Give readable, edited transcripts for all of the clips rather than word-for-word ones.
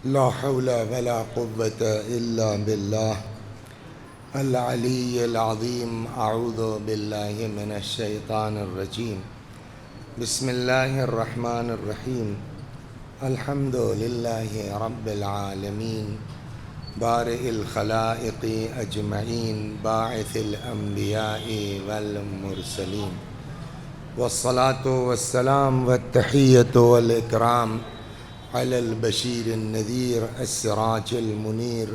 لا حول ولا قوة إلا بالله العلي العظيم. أعوذ بالله من الشيطان الرجيم. بسم الله الرحمن الرحيم. الحمد لله رب العالمين بارئ الخلائق أجمعين باعث الأنبياء والمرسلين، والصلاة والسلام والتحية والإكرام على البشير النذير السراج المنير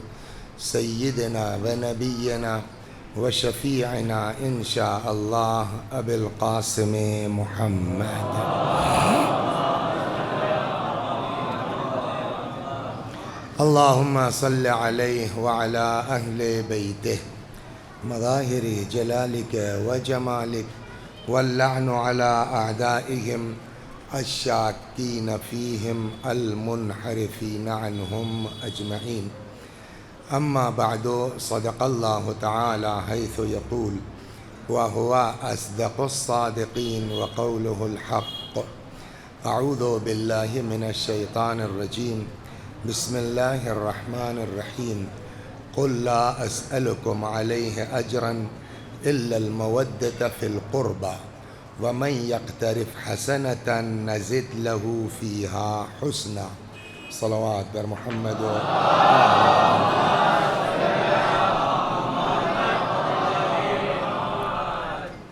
سيدنا ونبينا وشفيعنا إن شاء الله أبي القاسم محمد. اللهم صل عليه وعلى أهل بيته مظاهر جلالك وجمالك، واللعن على أعدائهم الشاكين فيهم المنحرفين عنهم أجمعين. أما بعد، صدق الله تعالى حيث يقول وهو أصدق الصادقين وقوله الحق. أعوذ بالله من الشيطان الرجيم. بسم الله الرحمن الرحيم. قل لا أسألكم عليه أجرا إلا المودة في القربى ومن يقترف حسنة نزد له فيها حسنا. صلوات بر محمد.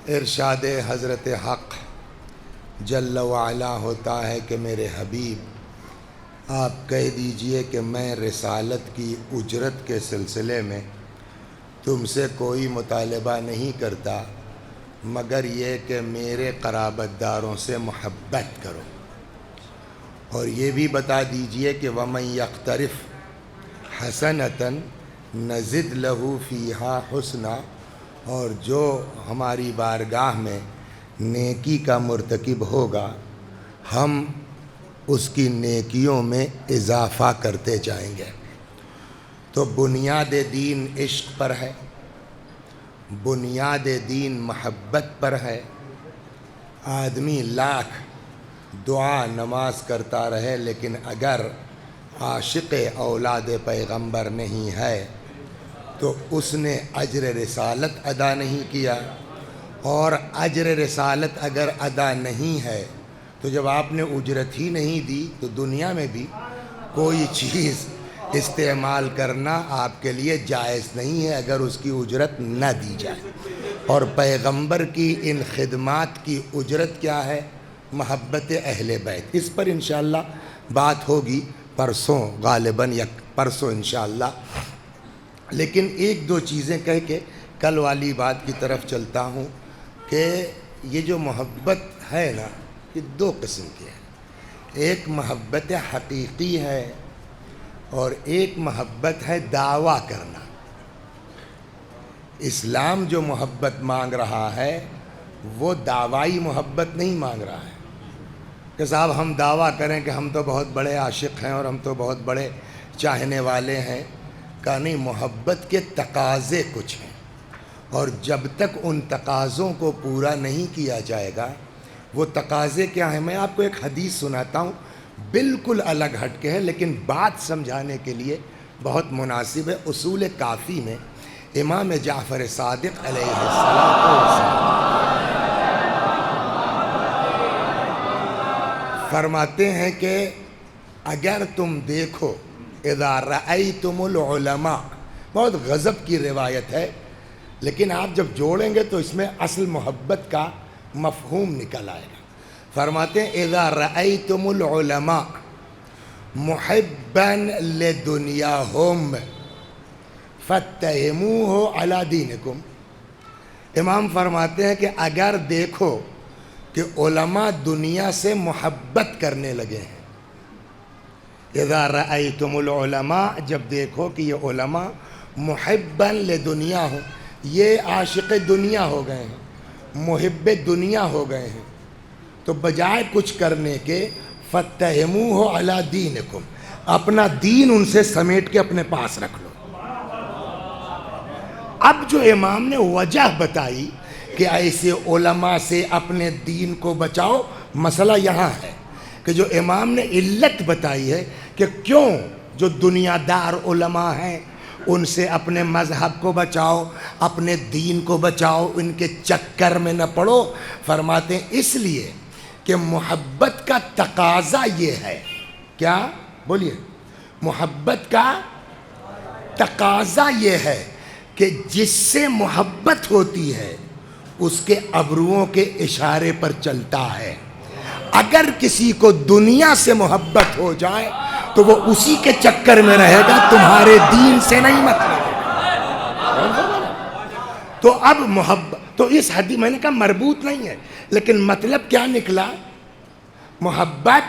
ارشاد حضرت حق جل وعلا ہوتا ہے کہ میرے حبیب آپ کہہ دیجئے کہ میں رسالت کی اجرت کے سلسلے میں تم سے کوئی مطالبہ نہیں کرتا مگر یہ کہ میرے قرابت داروں سے محبت کرو، اور یہ بھی بتا دیجئے کہ وَمَن يَقْتَرِفْ حَسَنَةً نَزِدْ لَهُ فِيهَا حُسْنًا، اور جو ہماری بارگاہ میں نیکی کا مرتکب ہوگا ہم اس کی نیکیوں میں اضافہ کرتے جائیں گے۔ تو بنیاد دین عشق پر ہے، بنیاد دین محبت پر ہے۔ آدمی لاکھ دعا نماز کرتا رہے لیکن اگر عاشق اولاد پیغمبر نہیں ہے تو اس نے اجر رسالت ادا نہیں کیا، اور اجر رسالت اگر ادا نہیں ہے تو جب آپ نے اجرت ہی نہیں دی تو دنیا میں بھی کوئی چیز استعمال کرنا آپ کے لیے جائز نہیں ہے اگر اس کی اجرت نہ دی جائے۔ اور پیغمبر کی ان خدمات کی اجرت کیا ہے؟ محبت اہل بیت۔ اس پر انشاءاللہ بات ہوگی پرسوں، غالباً پرسوں انشاءاللہ۔ لیکن ایک دو چیزیں کہہ کے کل والی بات کی طرف چلتا ہوں کہ یہ جو محبت ہے نا، یہ دو قسم کی ہے۔ ایک محبت حقیقی ہے اور ایک محبت ہے دعویٰ کرنا۔ اسلام جو محبت مانگ رہا ہے وہ دعوائی محبت نہیں مانگ رہا ہے کہ صاحب ہم دعویٰ کریں کہ ہم تو بہت بڑے عاشق ہیں اور ہم تو بہت بڑے چاہنے والے ہیں۔ کہ نہیں، محبت کے تقاضے کچھ ہیں، اور جب تک ان تقاضوں کو پورا نہیں کیا جائے گا۔ وہ تقاضے کیا ہیں؟ میں آپ کو ایک حدیث سناتا ہوں، بالکل الگ ہٹ کے ہے لیکن بات سمجھانے کے لیے بہت مناسب ہے۔ اصول کافی میں امام جعفر صادق علیہ السلام فرماتے ہیں کہ اگر تم دیکھو اذا رأیتم العلماء، بہت غضب کی روایت ہے لیکن آپ جب جوڑیں گے تو اس میں اصل محبت کا مفہوم نکل آئے گا۔ فرماتے ہیں اذا رأیتم العلماء محبا لدنیاہم فاتہموہ علی دینکم۔ امام فرماتے ہیں کہ اگر دیکھو کہ علماء دنیا سے محبت کرنے لگے ہیں، اذا رأیتم العلماء، جب دیکھو کہ یہ علماء محبا لدنیا ہو، یہ عاشق دنیا ہو گئے ہیں، محب دنیا ہو گئے ہیں، تو بجائے کچھ کرنے کے فاتہموہ علی دینکم، اپنا دین ان سے سمیٹ کے اپنے پاس رکھ لو۔ اب جو امام نے وجہ بتائی کہ ایسے علماء سے اپنے دین کو بچاؤ، مسئلہ یہاں ہے کہ جو امام نے علت بتائی ہے کہ کیوں جو دنیا دار علماء ہیں ان سے اپنے مذہب کو بچاؤ، اپنے دین کو بچاؤ، ان کے چکر میں نہ پڑو۔ فرماتے ہیں اس لیے کہ محبت کا تقاضا یہ ہے، کیا بولیے؟ محبت کا تقاضا یہ ہے کہ جس سے محبت ہوتی ہے اس کے ابروؤں کے اشارے پر چلتا ہے۔ اگر کسی کو دنیا سے محبت ہو جائے تو وہ اسی کے چکر میں رہے گا، تمہارے دین سے نہیں مطلب۔ تو اب محبت تو اس حدیث میں نے کہا مربوط نہیں ہے، لیکن مطلب کیا نکلا؟ محبت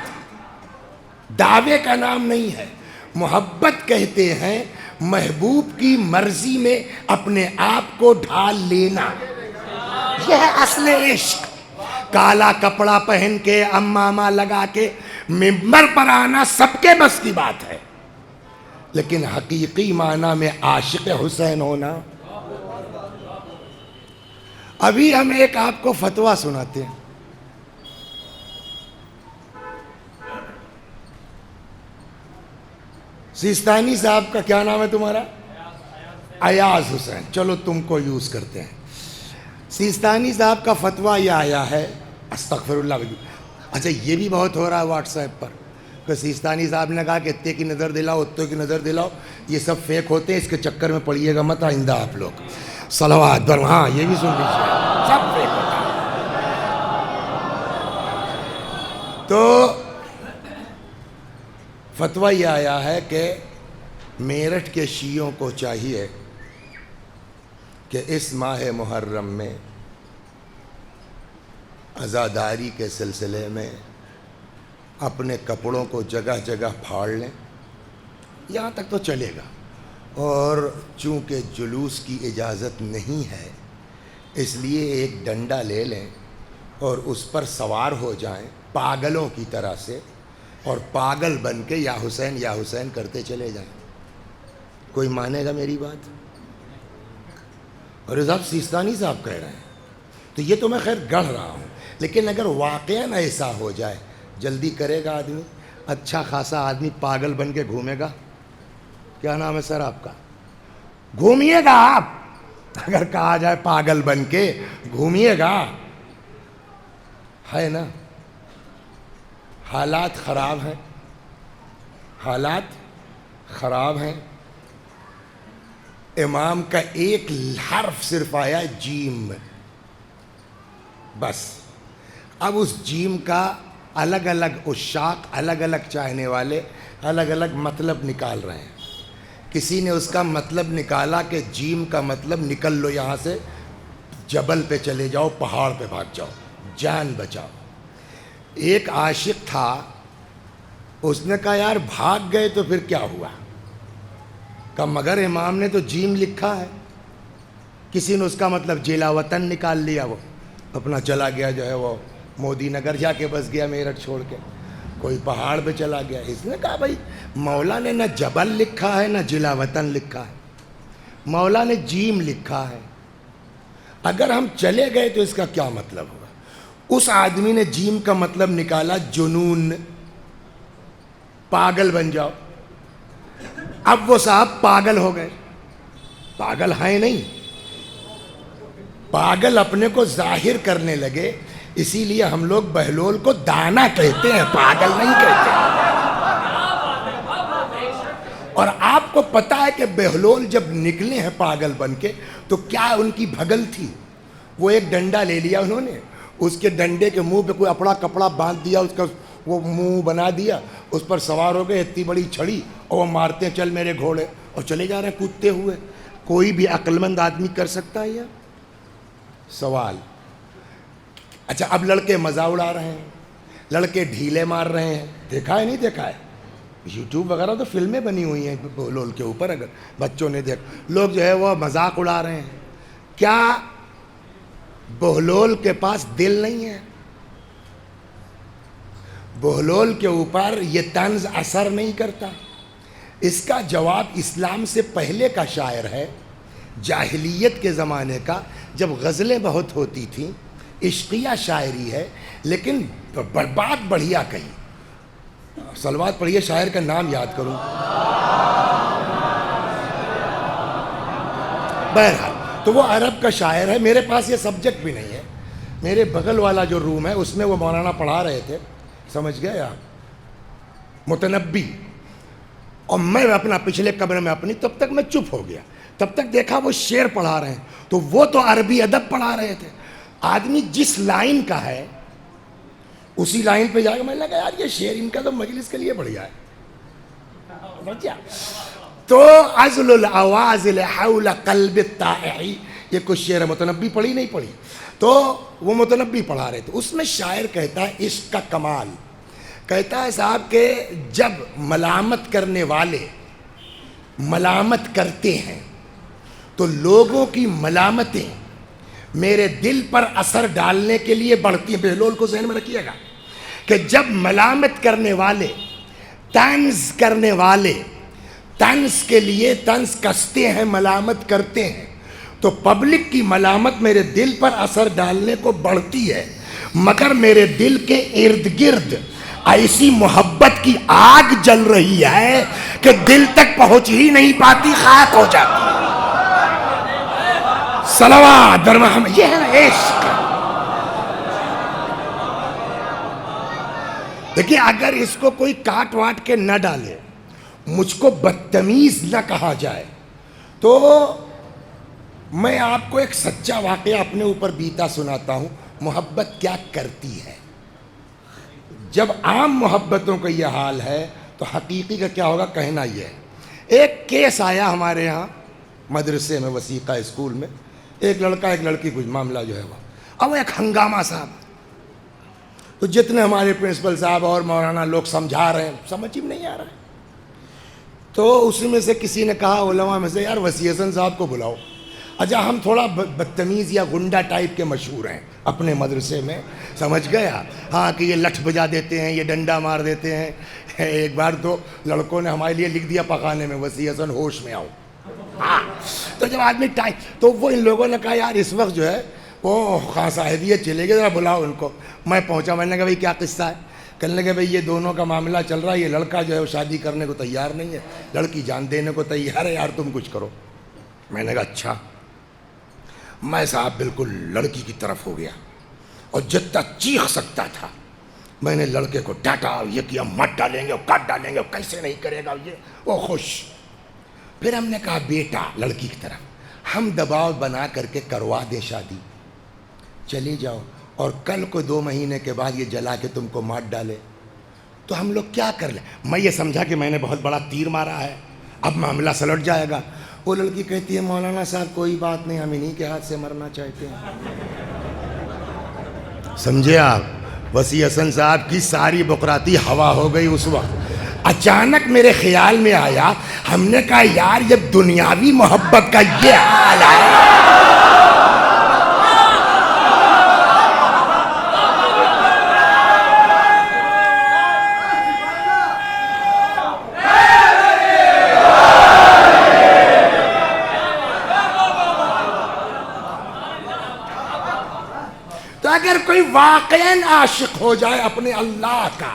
دعوے کا نام نہیں ہے، محبت کہتے ہیں محبوب کی مرضی میں اپنے آپ کو ڈھال لینا، یہ ہے اصل عشق۔ کالا کپڑا پہن کے امامہ لگا کے ممبر پر آنا سب کے بس کی بات ہے، لیکن حقیقی معنی میں عاشق حسین ہونا۔ ابھی ہم ایک آپ کو فتویٰ سناتے ہیں۔ سیستانی صاحب کا کیا نام ہے تمہارا؟ ایاز حسین، چلو تم کو یوز کرتے ہیں۔ سیستانی صاحب کا فتویٰ یہ آیا ہے، استغفر اللہ۔ اچھا یہ بھی بہت ہو رہا ہے واٹس ایپ پر کہ سیستانی صاحب نے کہا کہ اتے کی نظر دلاؤ، اتوں کی نظر دلاؤ، یہ سب فیک ہوتے ہیں، اس کے چکر میں پڑیے گا مت آئندہ آپ لوگ۔ صلوات پر ہاں یہ بھی سن لیجیے، سب فیک ہوتا ہے۔ تو فتویٰ یہ آیا ہے کہ میرٹھ کے شیعوں کو چاہیے کہ اس ماہ محرم میں عزاداری کے سلسلے میں اپنے کپڑوں کو جگہ جگہ پھاڑ لیں، یہاں تک تو چلے گا، اور چونکہ جلوس کی اجازت نہیں ہے اس لیے ایک ڈنڈا لے لیں اور اس پر سوار ہو جائیں پاگلوں کی طرح سے، اور پاگل بن کے یا حسین کرتے چلے جائیں۔ کوئی مانے گا میری بات؟ اور صاحب سیستانی صاحب کہہ رہے ہیں تو یہ تو میں خیر گڑھ رہا ہوں، لیکن اگر واقعاً ایسا ہو جائے، جلدی کرے گا آدمی، اچھا خاصا آدمی پاگل بن کے گھومے گا۔ کیا نام ہے سر آپ کا؟ گھومیے گا آپ، اگر کہا جائے پاگل بن کے گھومیے گا، ہے نا؟ حالات خراب ہیں، حالات خراب ہیں۔ امام کا ایک حرف صرف آیا جیم میں، بس۔ اب اس جیم کا الگ الگ عشاق، الگ الگ چاہنے والے الگ الگ مطلب نکال رہے ہیں۔ کسی نے اس کا مطلب نکالا کہ جیم کا مطلب نکل لو یہاں سے، جبل پہ چلے جاؤ، پہاڑ پہ بھاگ جاؤ، جان بچاؤ۔ ایک عاشق تھا، اس نے کہا یار بھاگ گئے تو پھر کیا ہوا؟ کہا مگر امام نے تو جیم لکھا ہے۔ کسی نے اس کا مطلب جیلا وطن نکال لیا، وہ اپنا چلا گیا، جو ہے وہ مودی نگر جا کے بس گیا میرٹھ چھوڑ کے، کوئی پہاڑ پہ چلا گیا۔ اس نے کہا بھائی مولا نے نہ جبل لکھا ہے نہ جیلا وطن لکھا ہے، مولا نے جیم لکھا ہے، اگر ہم چلے گئے تو اس کا کیا مطلب ہوگا؟ اس آدمی نے جیم کا مطلب نکالا جنون، پاگل بن جاؤ۔ اب وہ صاحب پاگل ہو گئے، پاگل ہیں نہیں، پاگل اپنے کو ظاہر کرنے لگے، اسی لیے ہم لوگ بہلول کو دانا کہتے ہیں، پاگل نہیں کہتے۔ اور آپ کو پتا ہے کہ بہلول جب نکلے ہیں پاگل بن کے تو کیا ان کی بھگل تھی؟ وہ ایک ڈنڈا لے لیا انہوں نے، اس کے ڈنڈے کے منہ پہ کوئی اپنا کپڑا باندھ دیا، اس کا وہ منہ بنا دیا، اس پر سوار ہو گئے، اتنی بڑی چھڑی، اور وہ مارتے ہیں چل میرے گھوڑے، اور چلے جا رہے ہیں کودتے ہوئے۔ کوئی بھی عقل مند آدمی کر سکتا ہے یہ سوال؟ اچھا اب لڑکے مزہ اڑا رہے ہیں، لڑکے ڈھیلے مار رہے ہیں، دیکھا ہے نہیں دیکھا ہے؟ یوٹیوب وغیرہ تو فلمیں بنی ہوئی ہیں بہلول کے اوپر، اگر بچوں نے دیکھ، لوگ جو ہے وہ مذاق اڑا رہے ہیں۔ کیا بہلول کے پاس دل نہیں ہے؟ بہلول کے اوپر یہ طنز اثر نہیں کرتا؟ اس کا جواب اسلام سے پہلے کا شاعر ہے، جاہلیت کے زمانے کا، جب غزلیں بہت ہوتی تھیں، عشقیہ شاعری ہے، لیکن بات بڑھیا کہی۔ صلوات پڑھیے، شاعر کا نام یاد کروں۔ بہرحال تو وہ عرب کا شاعر ہے. میرے پاس یہ سبجیکٹ بھی نہیں ہے. میرے بغل والا جو روم ہے اس میں وہ مولانا پڑھا رہے تھے, سمجھ گئے آپ, متنبی, اور میں اپنا پچھلے کمرے میں اپنی, تب تک میں چپ ہو گیا. تب تک دیکھا وہ شعر پڑھا رہے ہیں, تو وہ تو عربی ادب پڑھا رہے تھے. آدمی جس لائن کا ہے اسی لائن پہ جائے گا. میں نے کہا یار یہ شعر ان کا تو مجلس کے لیے بڑھیا ہے. تو عزل الاوازل حول قلب الطائعی, یہ کچھ شعر متنبی پڑھی نہیں پڑھی, تو وہ متنبی پڑھا رہے تھے. اس میں شاعر کہتا ہے عشق کا کمال, کہتا ہے صاحب کہ جب ملامت کرنے والے ملامت کرتے ہیں تو لوگوں کی ملامتیں میرے دل پر اثر ڈالنے کے لیے بڑھتی ہیں. بہلول کو ذہن میں رکھیے گا کہ جب ملامت کرنے والے طنز کرنے والے طنز کے لیے طنز کستے ہیں, ملامت کرتے ہیں, تو پبلک کی ملامت میرے دل پر اثر ڈالنے کو بڑھتی ہے, مگر میرے دل کے ارد گرد ایسی محبت کی آگ جل رہی ہے کہ دل تک پہنچ ہی نہیں پاتی, خاک ہو جاتی. صلوات بر محمد, یہ ہے عشق. دیکھیے اگر اس کو کوئی کاٹ واٹ کے نہ ڈالے, مجھ کو بدتمیز نہ کہا جائے, تو میں آپ کو ایک سچا واقعہ اپنے اوپر بیتا سناتا ہوں. محبت کیا کرتی ہے. جب عام محبتوں کا یہ حال ہے تو حقیقی کا کیا ہوگا کہنا یہ ہے. ایک کیس آیا ہمارے یہاں مدرسے میں, وسیقہ اسکول میں, ایک لڑکا ایک لڑکی, کچھ معاملہ جو ہے وہ, اب ایک ہنگامہ صاحب. تو جتنے ہمارے پرنسپل صاحب اور مولانا لوگ سمجھا رہے ہیں, سمجھ ہی نہیں آ رہا ہے. تو اسی میں سے کسی نے کہا علماء میں سے, یار وسیع حسن صاحب کو بلاؤ. اچھا ہم تھوڑا بدتمیز یا گنڈا ٹائپ کے مشہور ہیں اپنے مدرسے میں, سمجھ گیا, ہاں کہ یہ لٹھ بجا دیتے ہیں, یہ ڈنڈا مار دیتے ہیں. ایک بار تو لڑکوں نے ہمارے لیے لکھ دیا پخانے میں, وسیع حسن ہوش میں آؤ. ہاں تو جب آدمی تو وہ ان لوگوں نے کہا یار اس وقت جو ہے وہ خان صاحبیت چلے گئے, ذرا بلاؤ ان کو. میں پہنچا, میں نے کہا بھائی کیا قصہ ہے. کہنے لگے بھائی یہ دونوں کا معاملہ چل رہا ہے, یہ لڑکا جو ہے وہ شادی کرنے کو تیار نہیں ہے, لڑکی جان دینے کو تیار ہے, یار تم کچھ کرو. میں نے کہا اچھا. میں صاحب بالکل لڑکی کی طرف ہو گیا, اور جتنا چیخ سکتا تھا میں نے لڑکے کو ڈانٹا, یہ کیا مت ڈالیں گے, کاٹ ڈالیں گے, کیسے نہیں کرے گا یہ, وہ خوش. پھر ہم نے کہا بیٹا لڑکی کی طرف, ہم دباؤ بنا کر کے کروا دیں شادی, چلی جاؤ, اور کل کو 2 مہینے کے بعد یہ جلا کے تم کو مات ڈالے تو ہم لوگ کیا کر لیں. میں یہ سمجھا کہ میں نے بہت بڑا تیر مارا ہے, اب معاملہ سلٹ جائے گا. وہ لڑکی کہتی ہے مولانا صاحب کوئی بات نہیں, ہم انہی کے ہاتھ سے مرنا چاہتے ہیں. سمجھے آپ, وسیع حسن صاحب کی ساری بقراتی ہوا ہو گئی اس وقت. اچانک میرے خیال میں آیا, ہم نے کہا یار یہ دنیاوی محبت کا یہ حال ہے. تو اگر کوئی واقعاً عاشق ہو جائے اپنے اللہ کا,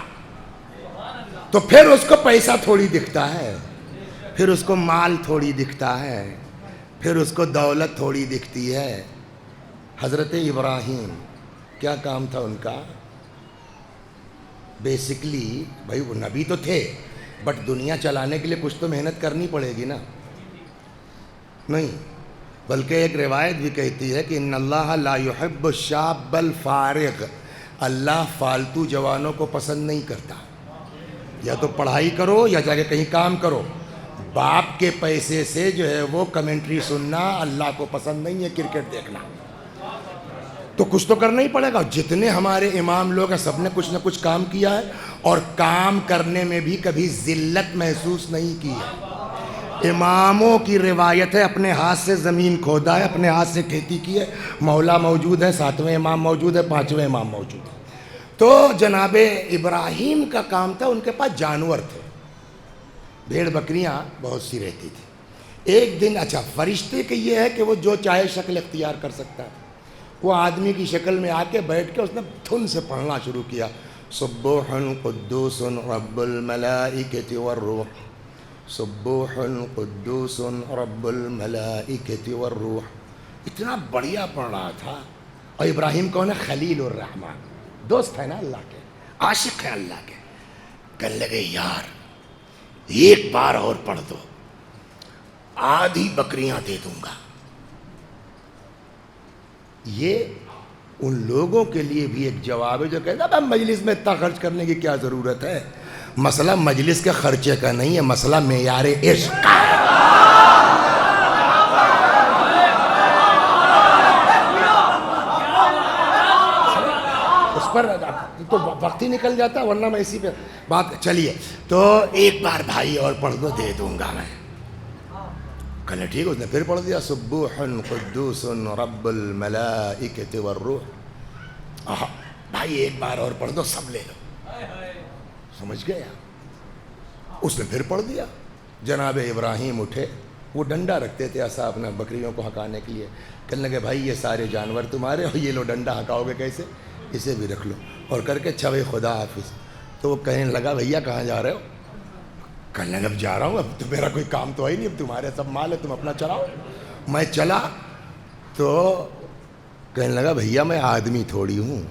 تو پھر اس کو پیسہ تھوڑی دکھتا ہے, پھر اس کو مال تھوڑی دکھتا ہے, پھر اس کو دولت تھوڑی دکھتی ہے. حضرت ابراہیم کیا کام تھا ان کا؟ بیسکلی بھائی وہ نبی تو تھے, بٹ دنیا چلانے کے لیے کچھ تو محنت کرنی پڑے گی نا. نہیں, بلکہ ایک روایت بھی کہتی ہے کہ ان اللہ لا يحب الشاب الفارغ, اللہ فالتو جوانوں کو پسند نہیں کرتا. یا تو پڑھائی کرو یا جا کے کہیں کام کرو. باپ کے پیسے سے جو ہے وہ کمنٹری سننا اللہ کو پسند نہیں ہے, کرکٹ دیکھنا. تو کچھ تو کرنا ہی پڑے گا. جتنے ہمارے امام لوگ ہیں سب نے کچھ نہ کچھ کام کیا ہے, اور کام کرنے میں بھی کبھی ذلت محسوس نہیں کی ہے. اماموں کی روایت ہے, اپنے ہاتھ سے زمین کھودا ہے, اپنے ہاتھ سے کھیتی کی ہے, مولا موجود ہے, 7ویں امام موجود ہے, 5ویں امام موجود ہے. تو جناب ابراہیم کا کام تھا, ان کے پاس جانور تھے, بھیڑ بکریاں بہت سی رہتی تھی. ایک دن, اچھا فرشتے کے یہ ہے کہ وہ جو چاہے شکل اختیار کر سکتا ہے, وہ آدمی کی شکل میں آ کے بیٹھ کے اس نے دھن سے پڑھنا شروع کیا, سبوح قدوس رب الملائکۃ والروح, سبوح قدوس رب الملائکۃ والروح. اتنا بڑھیا پڑھ رہا تھا. اور ابراہیم کون ہے؟ خلیل الرحمن، دوست ہے نا اللہ کے، عاشق ہے اللہ کے. کہنے لگے یار ایک بار اور پڑھ دو، آدھی بکریاں دے دوں گا. یہ ان لوگوں کے لیے بھی ایک جواب ہے جو کہتا ہے مجلس میں اتنا خرچ کرنے کی کیا ضرورت ہے. مسئلہ مجلس کے خرچے کا نہیں ہے، مسئلہ معیار عشق کا ہے. اس پر تو وقت ہی نکل جاتا، ورنہ میں اسی پہ بات. چلیے تو ایک بار بھائی اور پڑھ دو، دے دوں گا میں. کہنے ٹھیک. اس نے پھر پڑھ دیا سبوح قدوس رب الملائکۃ والروح. بھائی ایک بار اور پڑھ دو، سب لے لو. سمجھ گیا. اس نے پھر پڑھ دیا. جناب ابراہیم اٹھے، وہ ڈنڈا رکھتے تھے ایسا اپنا بکریوں کو ہکانے کے لیے. کہنے لگے بھائی یہ سارے جانور تمہارے، اور یہ لو ڈنڈا ہکاؤ گے کیسے؟ اسے بھی رکھ لو. اور کر کے چھوے خدا حافظ. تو وہ کہنے لگا بھیا کہاں جا رہے ہو؟ کہنے لگا اب جا رہا ہوں، اب تو میرا کوئی کام تو ہے نہیں، اب تمہارے سب مال ہے، تم اپنا چلاؤ. میں چلا تو کہنے لگا بھیا میں آدمی تھوڑی ہوں،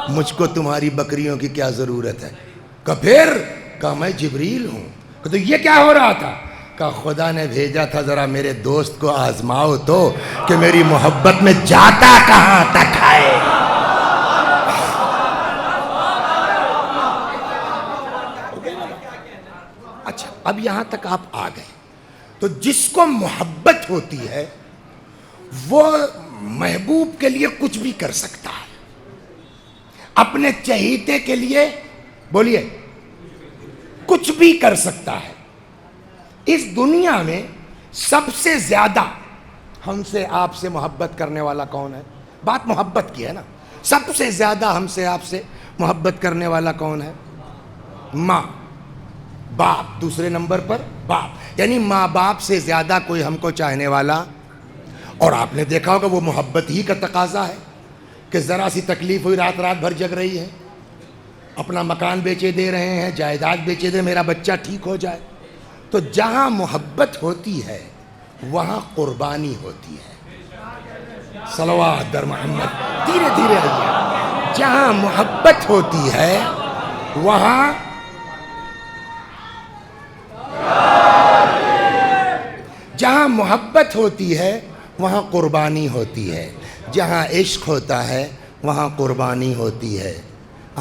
مجھ کو تمہاری بکریوں کی کیا ضرورت ہے؟ کہ پھر؟ کہا میں جبریل ہوں. کہ تو یہ کیا ہو رہا تھا؟ کہا خدا نے بھیجا تھا ذرا میرے دوست کو آزماؤ تو کہ میری محبت میں جاتا کہاں تک ہے. اچھا اب یہاں تک آپ آ گئے. تو جس کو محبت ہوتی ہے وہ محبوب کے لیے کچھ بھی کر سکتا ہے. اپنے چہیتے کے لیے بولیے کچھ بھی کر سکتا ہے. اس دنیا میں سب سے زیادہ ہم سے آپ سے محبت کرنے والا کون ہے؟ بات محبت کی ہے نا. سب سے زیادہ ہم سے آپ سے محبت کرنے والا کون ہے؟ ماں باپ. دوسرے نمبر پر باپ، یعنی ماں باپ سے زیادہ کوئی ہم کو چاہنے والا. اور آپ نے دیکھا ہوگا وہ محبت ہی کا تقاضا ہے کہ ذرا سی تکلیف ہوئی رات رات بھر جگ رہی ہے، اپنا مکان بیچے دے رہے ہیں، جائیداد بیچے دے، میرا بچہ ٹھیک ہو جائے. تو جہاں محبت ہوتی ہے وہاں قربانی ہوتی ہے. صلوات در محمد. دھیرے دھیرے آئیے. جہاں محبت ہوتی ہے وہاں جہاں محبت ہوتی ہے وہاں قربانی ہوتی ہے. جہاں عشق ہوتا ہے وہاں قربانی ہوتی ہے.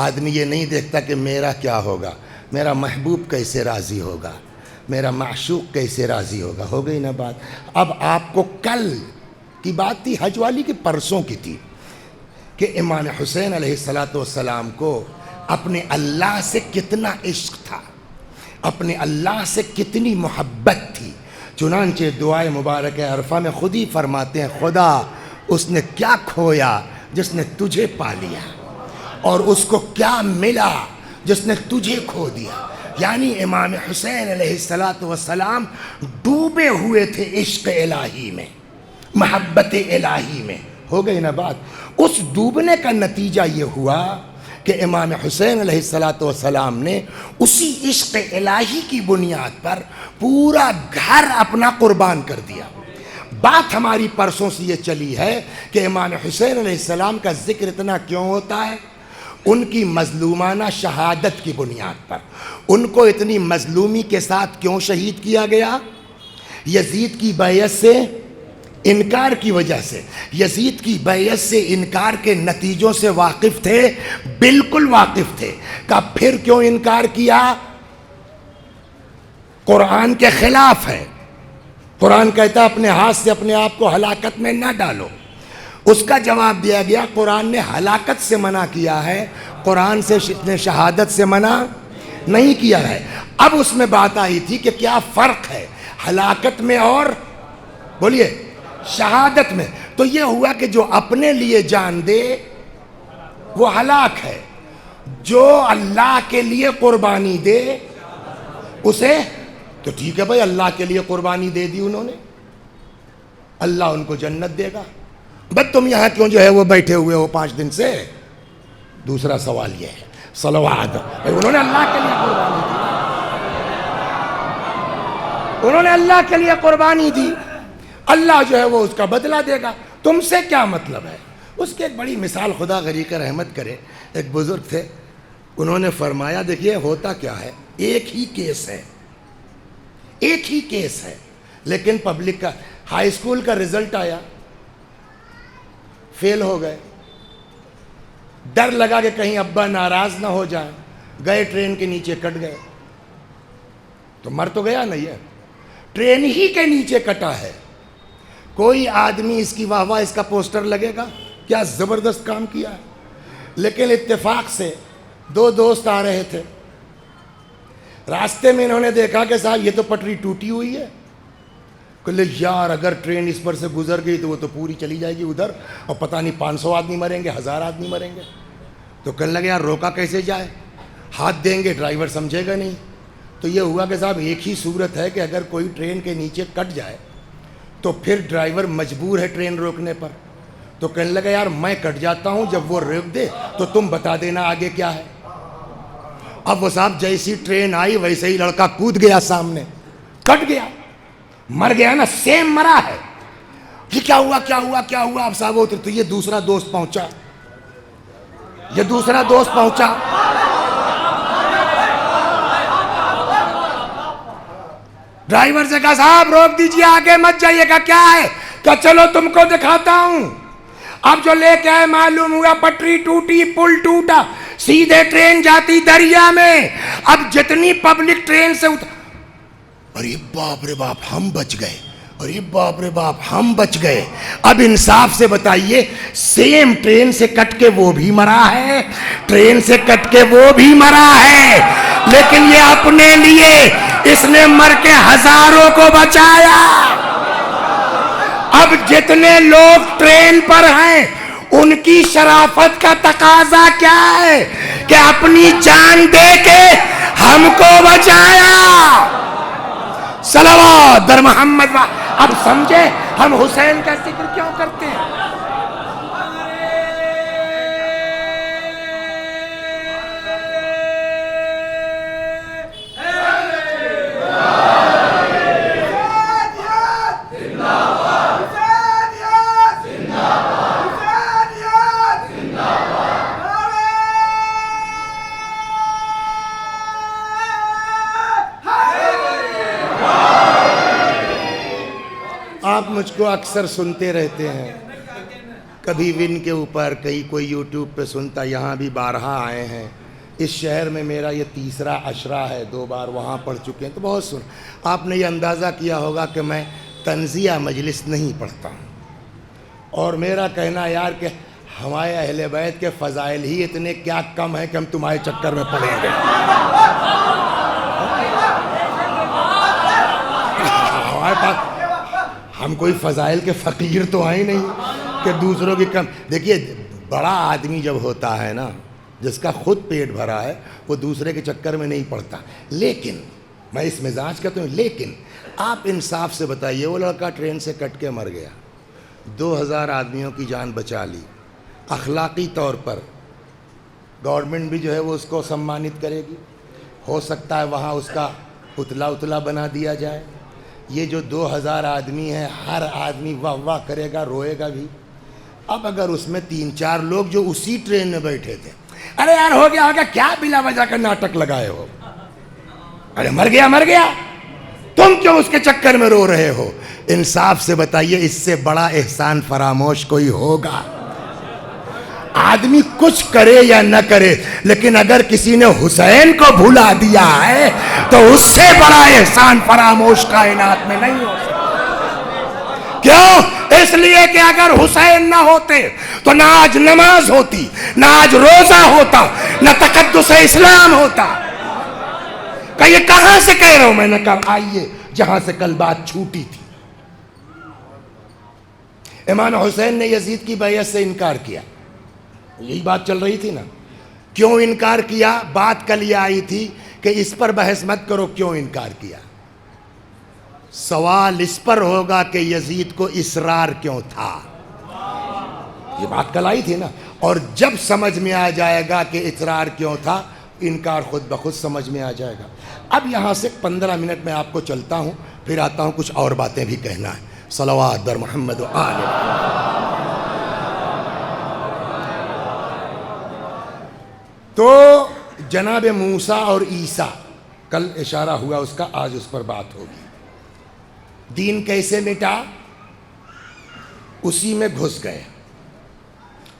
آدمی یہ نہیں دیکھتا کہ میرا کیا ہوگا، میرا محبوب کیسے راضی ہوگا، میرا معشوق کیسے راضی ہوگا. ہو گئی نا بات. اب آپ کو کل کی بات تھی، حج والی کی پرسوں کی تھی، کہ امام حسین علیہ السلام کو اپنے اللہ سے کتنا عشق تھا، اپنے اللہ سے کتنی محبت تھی. چنانچہ دعائے مبارک عرفہ میں خود ہی فرماتے ہیں خدا اس نے کیا کھویا جس نے تجھے پا لیا، اور اس کو کیا ملا جس نے تجھے کھو دیا. یعنی امام حسین علیہ السلام ڈوبے ہوئے تھے عشق الہی میں، محبت الہی میں. ہو گئی نا بات. اس ڈوبنے کا نتیجہ یہ ہوا کہ امام حسین علیہ السلام نے اسی عشق الہی کی بنیاد پر پورا گھر اپنا قربان کر دیا. بات ہماری پرسوں سے یہ چلی ہے کہ امام حسین علیہ السلام کا ذکر اتنا کیوں ہوتا ہے؟ ان کی مظلومانہ شہادت کی بنیاد پر. ان کو اتنی مظلومی کے ساتھ کیوں شہید کیا گیا؟ یزید کی بیعت سے انکار کی وجہ سے. یزید کی بیعت سے انکار کے نتیجوں سے واقف تھے، بالکل واقف تھے. کہ پھر کیوں انکار کیا؟ قرآن کے خلاف ہے. قرآن کہتا ہے اپنے ہاتھ سے اپنے آپ کو ہلاکت میں نہ ڈالو. اس کا جواب دیا گیا قرآن نے ہلاکت سے منع کیا ہے، قرآن سے نے شہادت سے منع نہیں کیا ہے. اب اس میں بات آئی تھی کہ کیا فرق ہے ہلاکت میں اور بولیے شہادت میں. تو یہ ہوا کہ جو اپنے لیے جان دے وہ ہلاک ہے، جو اللہ کے لیے قربانی دے اسے تو ٹھیک ہے بھائی، اللہ کے لیے قربانی دے دی انہوں نے، اللہ ان کو جنت دے گا. بس تم یہاں کیوں جو ہے وہ بیٹھے ہوئے ہو 5 دن سے؟ دوسرا سوال یہ ہے صلوات، انہوں نے اللہ کے لیے قربانی دی. انہوں نے اللہ کے لیے قربانی دی، اللہ جو ہے وہ اس کا بدلہ دے گا، تم سے کیا مطلب ہے؟ اس کی ایک بڑی مثال خدا غریق رحمت کرے، ایک بزرگ تھے، انہوں نے فرمایا دیکھیے ہوتا کیا ہے، ایک ہی کیس ہے لیکن پبلک کا، ہائی اسکول کا رزلٹ آیا، فیل ہو گئے، ڈر لگا کہ کہیں ابا ناراض نہ ہو جائیں، گئے ٹرین کے نیچے کٹ گئے، تو مر تو گیا نا، یہ ٹرین ہی کے نیچے کٹا ہے، کوئی آدمی اس کی واہ واہ اس کا پوسٹر لگے گا، کیا زبردست کام کیا ہے، لیکن اتفاق سے دو دوست آ رہے تھے، راستے میں انہوں نے دیکھا کہ صاحب یہ تو پٹری ٹوٹی ہوئی ہے، کہ یار اگر ٹرین اس پر سے گزر گئی تو وہ تو پوری چلی جائے گی ادھر، اور پتہ نہیں 500 آدمی مریں گے، 1000 آدمی مریں گے، تو کہنے لگے یار روکا کیسے جائے، ہاتھ دیں گے ڈرائیور سمجھے گا نہیں، تو یہ ہوا کہ صاحب ایک ہی صورت ہے کہ اگر کوئی ٹرین کے نیچے کٹ جائے تو پھر ڈرائیور مجبور ہے ٹرین روکنے پر، تو کہنے لگا یار میں کٹ جاتا ہوں، جب وہ روک دے تو تم بتا دینا آگے کیا ہے۔ اب وہ صاحب جیسی ٹرین آئی ویسے ہی لڑکا کود گیا سامنے، کٹ گیا، مر گیا نا، سیم مرا ہے، یہ کیا ہوا، اب صاحب اتر، تو یہ دوسرا دوست پہنچا، ڈرائیور سے کہا صاحب روک دیجئے آگے مت جائیے گا، کیا ہے، کہ چلو تم کو دکھاتا ہوں، اب جو لے کے آئے معلوم ہوا پٹری ٹوٹی، پل ٹوٹا، سیدھے ٹرین جاتی دریا میں، اب جتنی پبلک ٹرین سے ارے باپ رے باپ ہم بچ گئے، اب انصاف سے بتائیے، سیم ٹرین سے کٹ کے وہ بھی مرا ہے، لیکن یہ اپنے لیے اس نے مر کے ہزاروں کو بچایا۔ اب جتنے لوگ ٹرین پر ہیں ان کی شرافت کا تقاضا کیا ہے کہ اپنی جان دے کے ہم کو بچایا۔ صلوات در محمد۔ اب سمجھے ہم حسین کا ذکر کیوں کرتے ہیں؟ آپ مجھ کو اکثر سنتے رہتے ہیں، کبھی ون کے اوپر، کہیں کوئی یوٹیوب پہ سنتا، یہاں بھی بارہا آئے ہیں، اس شہر میں میرا یہ تیسرا عشرہ ہے، 2 بار وہاں پڑھ چکے ہیں، تو بہت سن، آپ نے یہ اندازہ کیا ہوگا کہ میں تنزیہ مجلس نہیں پڑھتا ہوں، اور میرا کہنا یار کہ ہمارے اہل بیت کے فضائل ہی اتنے کیا کم ہیں کہ ہم تمہارے چکر میں پڑیں گے۔ ہمارے پاس ہم کوئی فضائل کے فقیر تو ہیں نہیں کہ دوسروں کی کم۔ دیکھیے بڑا آدمی جب ہوتا ہے نا، جس کا خود پیٹ بھرا ہے، وہ دوسرے کے چکر میں نہیں پڑتا، لیکن میں اس مزاج کہتا ہوں، لیکن آپ انصاف سے بتائیے، وہ لڑکا ٹرین سے کٹ کے مر گیا، 2000 آدمیوں کی جان بچا لی، اخلاقی طور پر گورنمنٹ بھی جو ہے وہ اس کو سمانت کرے گی، ہو سکتا ہے وہاں اس کا اتلا بنا دیا جائے۔ یہ جو 2000 آدمی ہیں، ہر آدمی واہ واہ کرے گا، روئے گا بھی۔ اب اگر اس میں 3-4 لوگ جو اسی ٹرین میں بیٹھے تھے، ارے یار ہو گیا کیا بلا وجہ کا ناٹک لگائے ہو، ارے مر گیا، تم کیوں اس کے چکر میں رو رہے ہو؟ انصاف سے بتائیے، اس سے بڑا احسان فراموش کوئی ہوگا؟ آدمی کچھ کرے یا نہ کرے، لیکن اگر کسی نے حسین کو بھلا دیا ہے تو اس سے بڑا احسان فراموش کائنات میں نہیں ہو سکتا۔ کیوں؟ اس لیے کہ اگر حسین نہ ہوتے تو نہ آج نماز ہوتی، نہ آج روزہ ہوتا، نہ تقدس اسلام ہوتا۔ کہ یہ کہاں سے کہہ رہا ہوں؟ میں نے کہا آئیے جہاں سے کل بات چھوٹی تھی۔ امام حسین نے یزید کی بیعت سے انکار کیا، یہی بات چل رہی تھی نا، کیوں انکار کیا؟ بات کل یہ آئی تھی کہ اس پر بحث مت کرو کیوں انکار کیا، سوال اس پر ہوگا کہ یزید کو اصرار کیوں تھا، یہ بات کل آئی تھی نا۔ اور جب سمجھ میں آ جائے گا کہ اصرار کیوں تھا، انکار خود بخود سمجھ میں آ جائے گا۔ اب یہاں سے 15 منٹ میں آپ کو چلتا ہوں، پھر آتا ہوں کچھ اور باتیں بھی کہنا ہے. صلوات بر محمد و آل. تو جناب موسیٰ اور عیسیٰ، کل اشارہ ہوا اس کا، آج اس پر بات ہوگی. دین کیسے مٹا؟ اسی میں گھس گئے،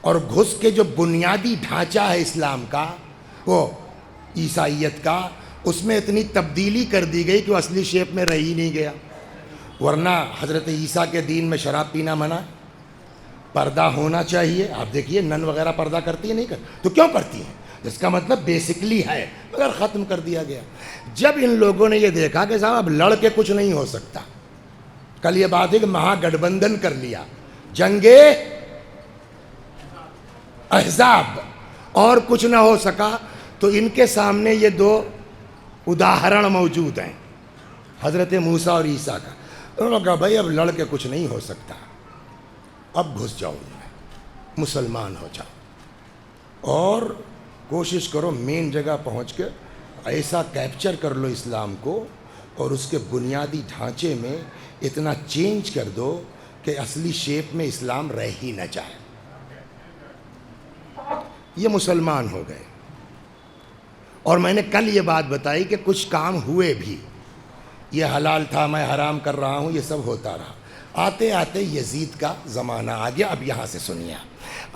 اور گھس کے جو بنیادی ڈھانچہ ہے اسلام کا، وہ عیسائیت کا، اس میں اتنی تبدیلی کر دی گئی کہ وہ اصلی شیپ میں رہ ہی نہیں گیا. ورنہ حضرت عیسیٰ کے دین میں شراب پینا منع، پردہ ہونا چاہیے. آپ دیکھیے نن وغیرہ پردہ کرتی ہے نہیں کرتی؟ تو کیوں کرتی ہیں؟ جس کا مطلب بیسکلی ہے، مگر ختم کر دیا گیا. جب ان لوگوں نے یہ دیکھا کہ صاحب اب لڑ کے کچھ نہیں ہو سکتا، کل یہ بات ہے کہ مہا گٹھ بندھن کر لیا، جنگ احزاب، اور کچھ نہ ہو سکا، تو ان کے سامنے یہ دو اداہرن موجود ہیں حضرت موسیٰ اور عیسیٰ کا. انہوں نے کہا بھائی اب لڑ کے کچھ نہیں ہو سکتا، اب گھس جاؤ ان میں، مسلمان ہو جاؤ، اور کوشش کرو مین جگہ پہنچ کے ایسا کیپچر کر لو اسلام کو، اور اس کے بنیادی ڈھانچے میں اتنا چینج کر دو کہ اصلی شیپ میں اسلام رہ ہی نہ جائے. یہ مسلمان ہو گئے. اور میں نے کل یہ بات بتائی کہ کچھ کام ہوئے بھی، یہ حلال تھا میں حرام کر رہا ہوں، یہ سب ہوتا رہا. آتے آتے یزید کا زمانہ آ گیا. اب یہاں سے سنیے،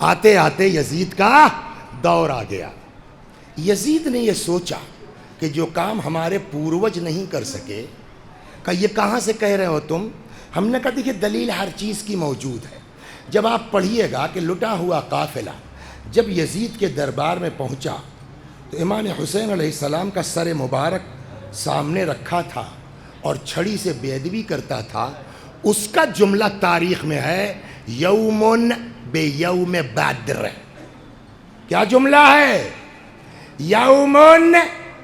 آتے آتے یزید کا دور آ گیا. یزید نے یہ سوچا کہ جو کام ہمارے پوروج نہیں کر سکے، کہ یہ کہاں سے کہہ رہے ہو تم؟ ہم نے کہا دیکھیے دلیل ہر چیز کی موجود ہے. جب آپ پڑھیے گا کہ لٹا ہوا قافلہ جب یزید کے دربار میں پہنچا تو امام حسین علیہ السلام کا سر مبارک سامنے رکھا تھا اور چھڑی سے بے ادبی کرتا تھا. اس کا جملہ تاریخ میں ہے یومن بے یوم بدر. کیا جملہ ہے؟ یومن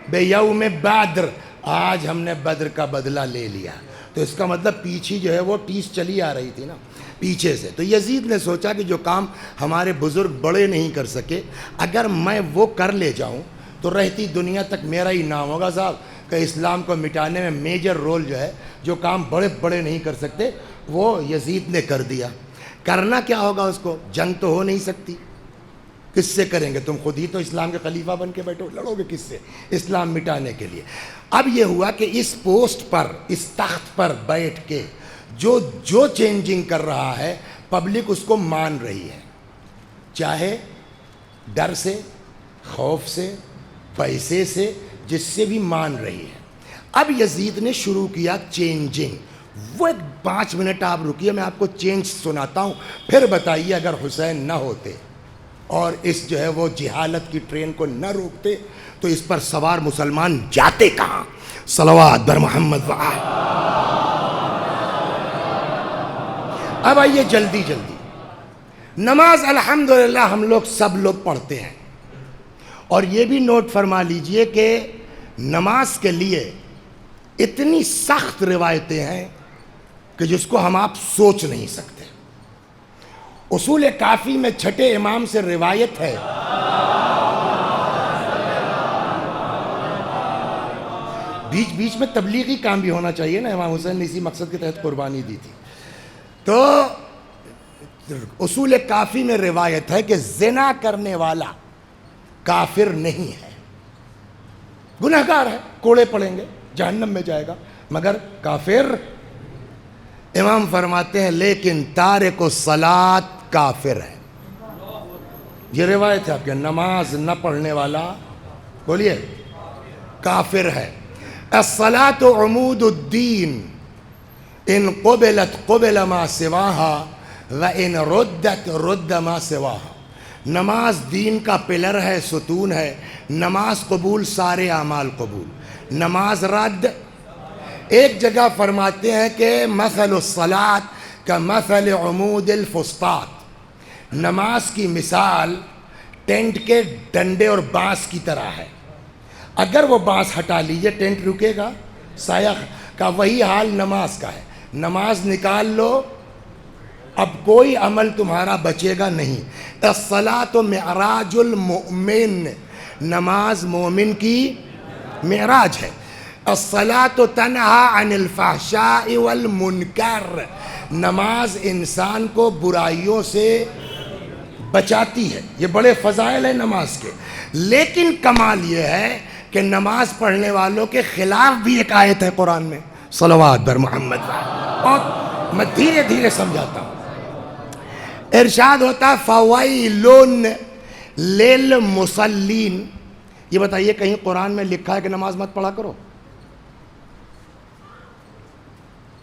بے یوم بدر. آج ہم نے بدر کا بدلہ لے لیا. تو اس کا مطلب پیچھے جو ہے وہ ٹیس چلی آ رہی تھی نا پیچھے سے. تو یزید نے سوچا کہ جو کام ہمارے بزرگ بڑے نہیں کر سکے، اگر میں وہ کر لے جاؤں تو رہتی دنیا تک میرا ہی نام ہوگا صاحب، کہ اسلام کو مٹانے میں میجر رول جو ہے، جو کام بڑے بڑے نہیں کر سکتے وہ یزید نے کر دیا. کرنا کیا ہوگا اس کو؟ جنگ تو ہو نہیں سکتی، کس سے کریں گے؟ تم خود ہی تو اسلام کے خلیفہ بن کے بیٹھو، لڑو گے کس سے اسلام مٹانے کے لیے؟ اب یہ ہوا کہ اس پوسٹ پر، اس تخت پر بیٹھ کے جو چینجنگ کر رہا ہے پبلک اس کو مان رہی ہے، چاہے ڈر سے، خوف سے، پیسے سے، جس سے بھی مان رہی ہے. اب یزید نے شروع کیا چینجنگ. وہ 5 منٹ آپ رکیے، میں آپ کو چینج سناتا ہوں، پھر بتائیے اگر حسین نہ ہوتے اور اس جو ہے وہ جہالت کی ٹرین کو نہ روکتے تو اس پر سوار مسلمان جاتے کہاں؟ صلوات بر محمد و آل. اب آئیے جلدی جلدی. نماز الحمدللہ ہم لوگ سب لوگ پڑھتے ہیں، اور یہ بھی نوٹ فرما لیجئے کہ نماز کے لیے اتنی سخت روایتیں ہیں کہ جس کو ہم آپ سوچ نہیں سکتے. اصول کافی میں چھٹے امام سے روایت ہے، بیچ بیچ میں تبلیغی کام بھی ہونا چاہیے نا، امام حسین نے اسی مقصد کے تحت قربانی دی تھی. تو اصول کافی میں روایت ہے کہ زنا کرنے والا کافر نہیں ہے، گنہگار ہے، کوڑے پڑیں گے، جہنم میں جائے گا، مگر کافر. امام فرماتے ہیں لیکن تارک الصلاۃ کافر ہے. یہ روایت ہے آپ کے، نماز نہ پڑھنے والا بولیے کافر ہے. الصلاۃ عمود الدین ان قبلت قبل ما سواها وان ردت رد ما سواها. نماز دین کا پلر ہے، ستون ہے. نماز قبول، سارے اعمال قبول. نماز رد. ایک جگہ فرماتے ہیں کہ مثل الصلاۃ کمثل عمود الفسطاط. نماز کی مثال ٹینٹ کے ڈنڈے اور بانس کی طرح ہے. اگر وہ بانس ہٹا لیجئے ٹینٹ رکے گا، سایہ کا. وہی حال نماز کا ہے. نماز نکال لو، اب کوئی عمل تمہارا بچے گا نہیں. الصلاۃ معراج المؤمن. نماز مومن کی معراج ہے. الصلاۃ تنہا عن الفحشاء والمنکر، نماز انسان کو برائیوں سے بچاتی ہے. یہ بڑے فضائل ہیں نماز کے. لیکن کمال یہ ہے کہ نماز پڑھنے والوں کے خلاف بھی ایک آیت ہے قرآن میں، صلوات بر محمد. اور میں دھیرے دھیرے سمجھاتا ہوں. ارشاد ہوتا فویل للمصلین. یہ بتائیے کہیں قرآن میں لکھا ہے کہ نماز مت پڑھا کرو؟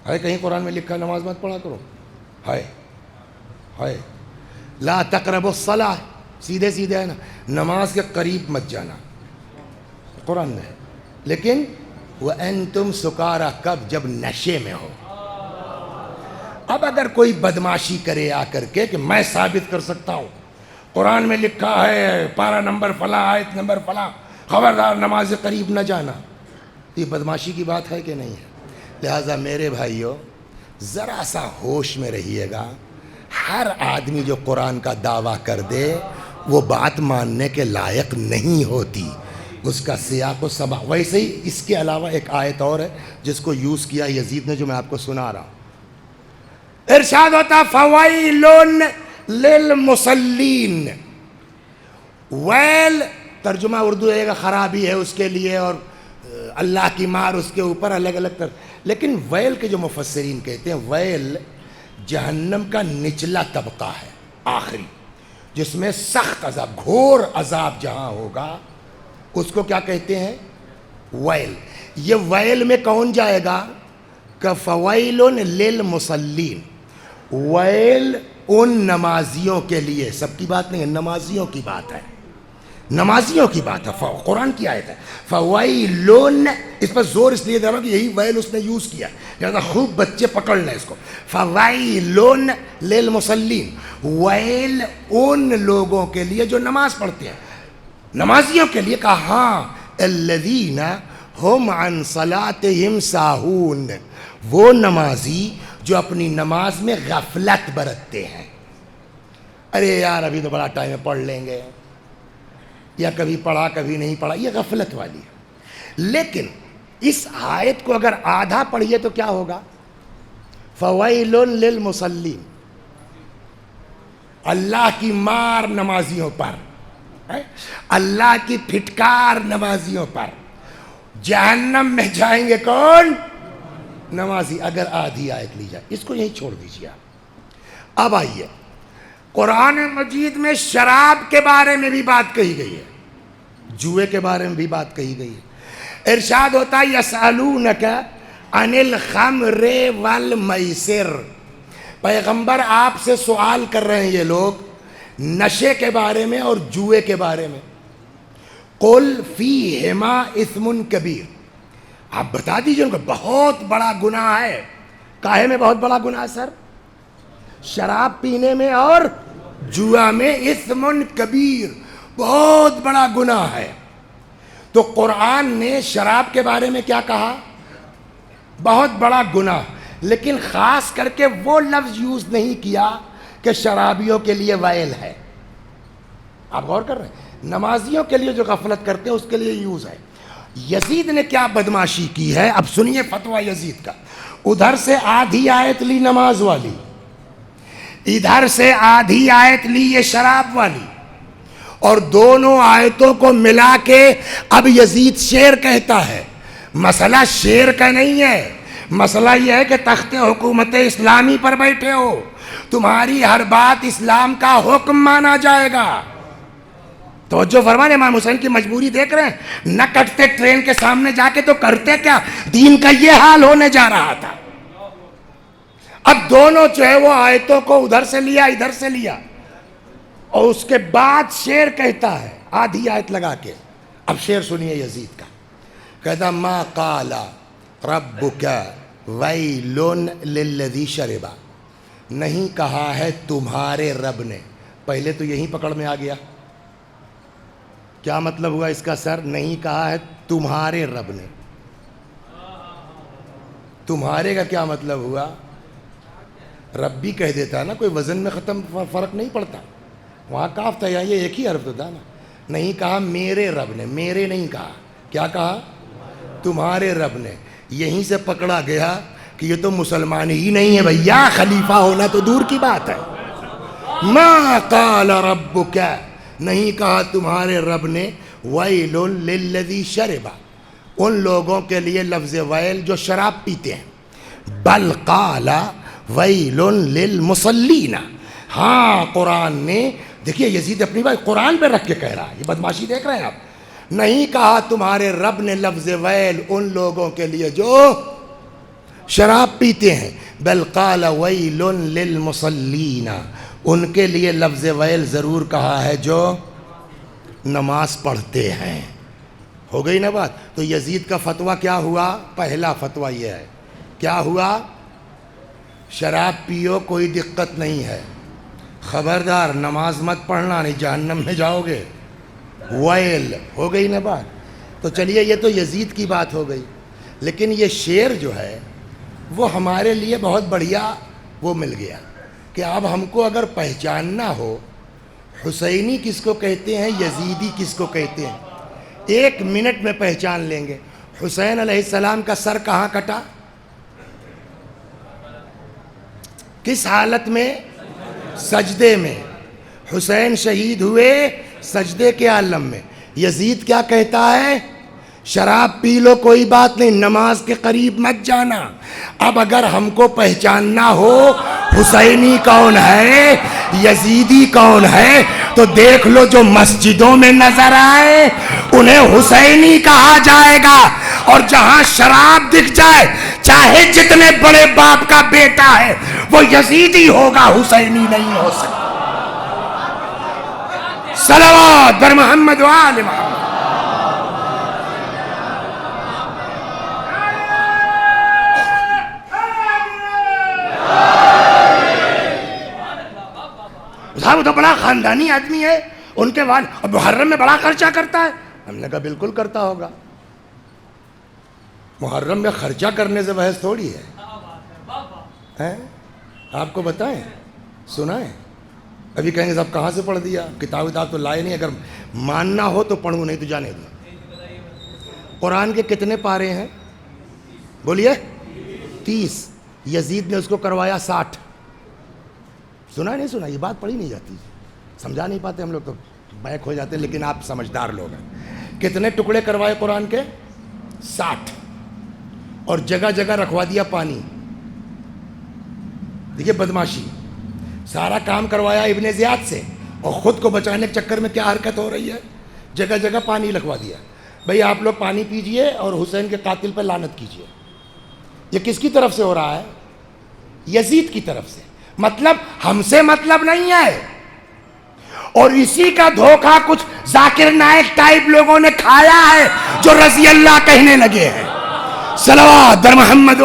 ہے کہیں قرآن میں لکھا ہے نماز مت پڑھا کرو؟ ہے. لا تقربوا الصلاۃ، سیدھے سیدھے ہے نا، نماز کے قریب مت جانا، قرآن میں ہے. لیکن وَأَنْتُمْ سُكَارَىٰ، کب؟ جب نشے میں ہو. اب اگر کوئی بدماشی کرے آ کر کے کہ میں ثابت کر سکتا ہوں قرآن میں لکھا ہے پارہ نمبر فلاں آیت نمبر فلاں، خبردار نماز قریب نہ جانا، یہ بدماشی کی بات ہے کہ نہیں ہے؟ لہٰذا میرے بھائیوں ذرا سا ہوش میں رہیے گا. ہر آدمی جو قرآن کا دعویٰ کر دے وہ بات ماننے کے لائق نہیں ہوتی، اس کا سیاق و سباق. ویسے ہی اس کے علاوہ ایک آیت اور ہے جس کو یوز کیا یزید نے، جو میں آپ کو سنا رہا ہوں. ارشاد ہوتا فویل للمصلین. ویل ترجمہ اردو ہے گا خرابی ہے اس کے لیے، اور اللہ کی مار اس کے اوپر، الگ الگ لیکن ویل کے جو مفسرین کہتے ہیں ویل جہنم کا نچلا طبقہ ہے، آخری، جس میں سخت عذاب، گھور عذاب جہاں ہوگا اس کو کیا کہتے ہیں؟ ویل. یہ ویل میں کون جائے گا؟ کہ فویل للمصلین، ویل ان نمازیوں کے لیے. سب کی بات نہیں ہے، نمازیوں کی بات ہے، نمازیوں کی بات ہے. قرآن کی آیت ہے فویلون. اس پر زور اس لیے دے رہا ہوں کہ یہی ویل اس نے یوز کیا، لہذا خوب بچے پکڑ لیں اس کو. فویلون للمصلین، ویل ان لوگوں کے لیے جو نماز پڑھتے ہیں، نمازیوں کے لیے. کہا ہاں الذین ہم عن صلاتہم ساہون، وہ نمازی جو اپنی نماز میں غفلت برتتے ہیں. ارے یار ابھی تو بڑا ٹائم ہے، پڑھ لیں گے، یا کبھی پڑھا کبھی نہیں پڑھا، یہ غفلت والی ہے. لیکن اس آیت کو اگر آدھا پڑھیے تو کیا ہوگا؟ فویل للمصلین، اللہ کی مار نمازیوں پر، اللہ کی پھٹکار نمازیوں پر. جہنم میں جائیں گے کون؟ نمازی. اگر آدھی آیت لی جائے، اس کو یہیں چھوڑ دیجیے آپ. اب آئیے قرآن مجید میں شراب کے بارے میں بھی بات کہی گئی ہے، جوئے کے بارے میں بھی بات کہی گئی ہے. ارشاد ہوتا ہے یسألونک عن الخمر والمیسر، پیغمبر آپ سے سوال کر رہے ہیں یہ لوگ نشے کے بارے میں اور جوئے کے بارے میں. قل فیہما اثم کبیر، آپ بتا دیجئے ان کو بہت بڑا گناہ ہے. کاہے میں بہت بڑا گناہ ہے سر؟ شراب پینے میں اور جوا میں. اثم کبیر، بہت بڑا گناہ ہے. تو قرآن نے شراب کے بارے میں کیا کہا؟ بہت بڑا گناہ. لیکن خاص کر کے وہ لفظ یوز نہیں کیا کہ شرابیوں کے لیے ویل ہے. آپ غور کر رہے ہیں؟ نمازیوں کے لیے جو غفلت کرتے ہیں اس کے لیے یوز ہے. یزید نے کیا بدماشی کی ہے، اب سنیے فتویٰ یزید کا. ادھر سے آدھی آیت لی نماز والی، ادھر سے آدھی آیت لی یہ شراب والی، اور دونوں آیتوں کو ملا کے اب یزید شعر کہتا ہے. مسئلہ شعر کا نہیں ہے، مسئلہ یہ ہے کہ تخت حکومت اسلامی پر بیٹھے ہو، تمہاری ہر بات اسلام کا حکم مانا جائے گا. توجہ فرمانے، امام حسین کی مجبوری دیکھ رہے ہیں، نہ کٹتے ٹرین کے سامنے جا کے تو کرتے کیا، دین کا یہ حال ہونے جا رہا تھا. اب دونوں جو ہے وہ آیتوں کو ادھر سے لیا ادھر سے لیا، اور اس کے بعد شعر کہتا ہے آدھی آیت لگا کے. اب شعر سنیے یزید کا. کہتا ما قال ربک ویل للذی شرب، نہیں کہا ہے تمہارے رب نے. پہلے تو یہیں پکڑ میں آ گیا. کیا مطلب ہوا اس کا سر؟ نہیں کہا ہے تمہارے رب نے. تمہارے کا کیا مطلب ہوا؟ رب بھی کہہ دیتا ہے نا، کوئی وزن میں ختم فرق نہیں پڑتا. وہاں کاف تھا، یہاں یہ ایک ہی حرف تو تھا نا. نہیں کہا میرے رب نے، میرے نہیں کہا. کیا کہا؟ تمہارے رب نے. یہیں سے پکڑا گیا کہ یہ تو مسلمان ہی نہیں ہے بھیا، خلیفہ ہونا تو دور کی بات ہے. ما قال ربک، نہیں کہا تمہارے رب نے ویل للذی شرب، ان لوگوں کے لیے لفظ ویل جو شراب پیتے ہیں. بل قال ویل للمصلین. ہاں قرآن نے، دیکھیے یزید اپنی بات قرآن پہ رکھ کے کہہ رہا ہے، یہ بدماشی دیکھ رہے ہیں آپ. نہیں کہا تمہارے رب نے لفظ ویل ان لوگوں کے لیے جو شراب پیتے ہیں، بل قال ویل للمصلین، ان کے لیے لفظ ویل ضرور کہا ہے جو نماز پڑھتے ہیں. ہو گئی نا بات. تو یزید کا فتویٰ کیا ہوا؟ پہلا فتویٰ یہ ہے، کیا ہوا؟ شراب پیو کوئی دقت نہیں ہے، خبردار نماز مت پڑھنا نہیں جہنم میں جاؤ گے. ویل. ہو گئی نا بات. تو چلیے یہ تو یزید کی بات ہو گئی، لیکن یہ شعر جو ہے وہ ہمارے لیے بہت بڑھیا وہ مل گیا کہ اب ہم کو اگر پہچاننا ہو حسینی کس کو کہتے ہیں، یزیدی کس کو کہتے ہیں، 1 منٹ میں پہچان لیں گے. حسین علیہ السلام کا سر کہاں کٹا؟ کس حالت میں؟ سجدے میں. حسین شہید ہوئے سجدے کے عالم میں. یزید کیا کہتا ہے؟ شراب پی لو کوئی بات نہیں، نماز کے قریب مت جانا. اب اگر ہم کو پہچاننا ہو حسینی کون ہے، یزیدی کون ہے، تو دیکھ لو جو مسجدوں میں نظر آئے انہیں حسینی کہا جائے گا، اور جہاں شراب دکھ جائے چاہے جتنے بڑے باپ کا بیٹا ہے وہ یزیدی ہوگا، حسینی نہیں ہو سکتا. صلوات بر محمد و آل محمد. وہ تو بڑا خاندانی آدمی ہے، ان کے بعد محرم میں بڑا خرچہ کرتا ہے. ہم نے کہا بالکل کرتا ہوگا، محرم میں خرچہ کرنے سے بحث تھوڑی ہے. آپ کو بتائیں، سنائیں. ابھی کہیں گے صاحب کہاں سے پڑھ دیا، کتاب تو لائے نہیں. اگر ماننا ہو تو پڑھوں، نہیں تو جانے دو. قرآن کے کتنے پارے ہیں بولیے؟ 30. یزید نے اس کو کروایا 60. سنا نہیں سنا؟ یہ بات پڑھی نہیں جاتی، سمجھا نہیں پاتے ہم لوگ، تو بیک ہو جاتے ہیں، لیکن آپ سمجھدار لوگ ہیں. کتنے ٹکڑے کروائے قرآن کے؟ 60. اور جگہ جگہ رکھوا دیا پانی. دیکھیے بدماشی، سارا کام کروایا ابن زیاد سے، اور خود کو بچانے کے چکر میں کیا حرکت ہو رہی ہے، جگہ جگہ پانی لکھوا دیا. بھئی آپ لوگ پانی پیجئے اور حسین کے قاتل پر لعنت کیجئے. یہ کس کی طرف سے ہو رہا ہے؟ یزید کی طرف سے. مطلب ہم سے مطلب نہیں ہے، اور اسی کا دھوکہ کچھ ذاکر نائک ٹائپ لوگوں نے کھایا ہے جو رضی اللہ کہنے لگے ہیں. صلوات بر محمد.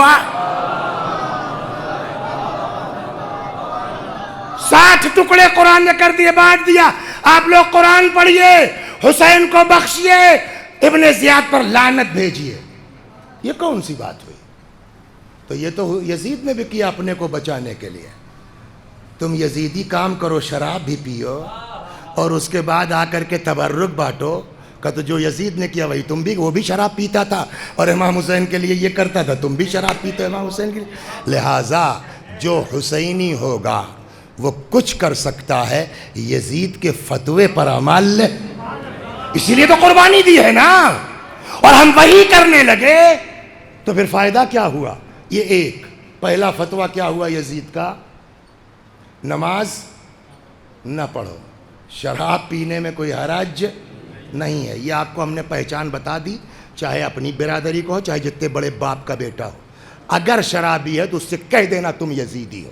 60 ٹکڑے قرآن نے کر دیے، بانٹ دیا. آپ لوگ قرآن پڑھیے، حسین کو بخشیے، ابن زیاد پر لعنت بھیجیے. یہ کون سی بات ہوئی؟ تو یہ تو یزید نے بھی کیا اپنے کو بچانے کے لیے. تم یزیدی کام کرو، شراب بھی پیو، اور اس کے بعد آ کر کے تبرک بانٹو کہ تو جو یزید نے کیا وہی تم بھی، وہ بھی شراب پیتا تھا اور امام حسین کے لیے یہ کرتا تھا، تم بھی شراب پیتے ہو امام حسین کے لیے. لہٰذا جو حسینی ہوگا وہ کچھ کر سکتا ہے، یزید کے فتوے پر عمل لے. اسی لیے تو قربانی دی ہے نا، اور ہم وہی کرنے لگے تو پھر فائدہ کیا ہوا؟ یہ ایک پہلا فتویٰ کیا ہوا یزید کا؟ نماز نہ پڑھو، شراب پینے میں کوئی حرج نہیں ہے. یہ آپ کو ہم نے پہچان بتا دی، چاہے اپنی برادری کو ہو، چاہے جتنے بڑے باپ کا بیٹا ہو. اگر شرابی ہے تو اس سے کہہ دینا تم یزیدی ہو.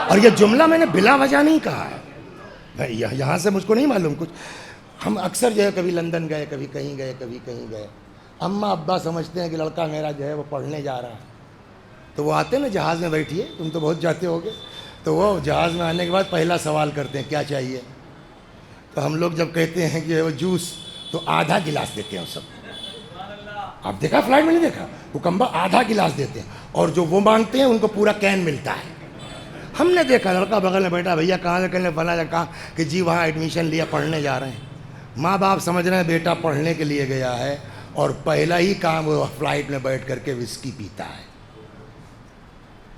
اور یہ جملہ میں نے بلا وجہ نہیں کہا ہے، یہاں سے مجھ کو نہیں معلوم کچھ. ہم اکثر جو ہے کبھی لندن گئے، کبھی کہیں گئے، کبھی کہیں گئے، اماں ابا سمجھتے ہیں کہ لڑکا میرا جو ہے وہ پڑھنے جا رہا ہے، تو وہ آتے ہیں نا جہاز میں بیٹھیے، تم تو بہت جاتے ہوگے، تو وہ جہاز میں آنے کے بعد پہلا سوال کرتے ہیں کیا چاہیے. تو ہم لوگ جب کہتے ہیں کہ وہ جوس، تو آدھا گلاس دیتے ہیں سب. آپ دیکھا فلائٹ میں نہیں دیکھا، وہ کمبا آدھا گلاس دیتے ہیں، اور جو وہ مانگتے ہیں ان کو پورا کین ملتا ہے. ہم نے دیکھا لڑکا بغل میں بیٹھا، بھیا کہاں سے کرنے فلاں جگہ، کہا کہ جی وہاں ایڈمیشن لیا، پڑھنے جا رہے ہیں۔ ماں باپ سمجھ رہے ہیں بیٹا پڑھنے کے لیے گیا ہے، اور پہلا ہی کام وہ فلائٹ میں بیٹھ کر کے وسکی پیتا ہے۔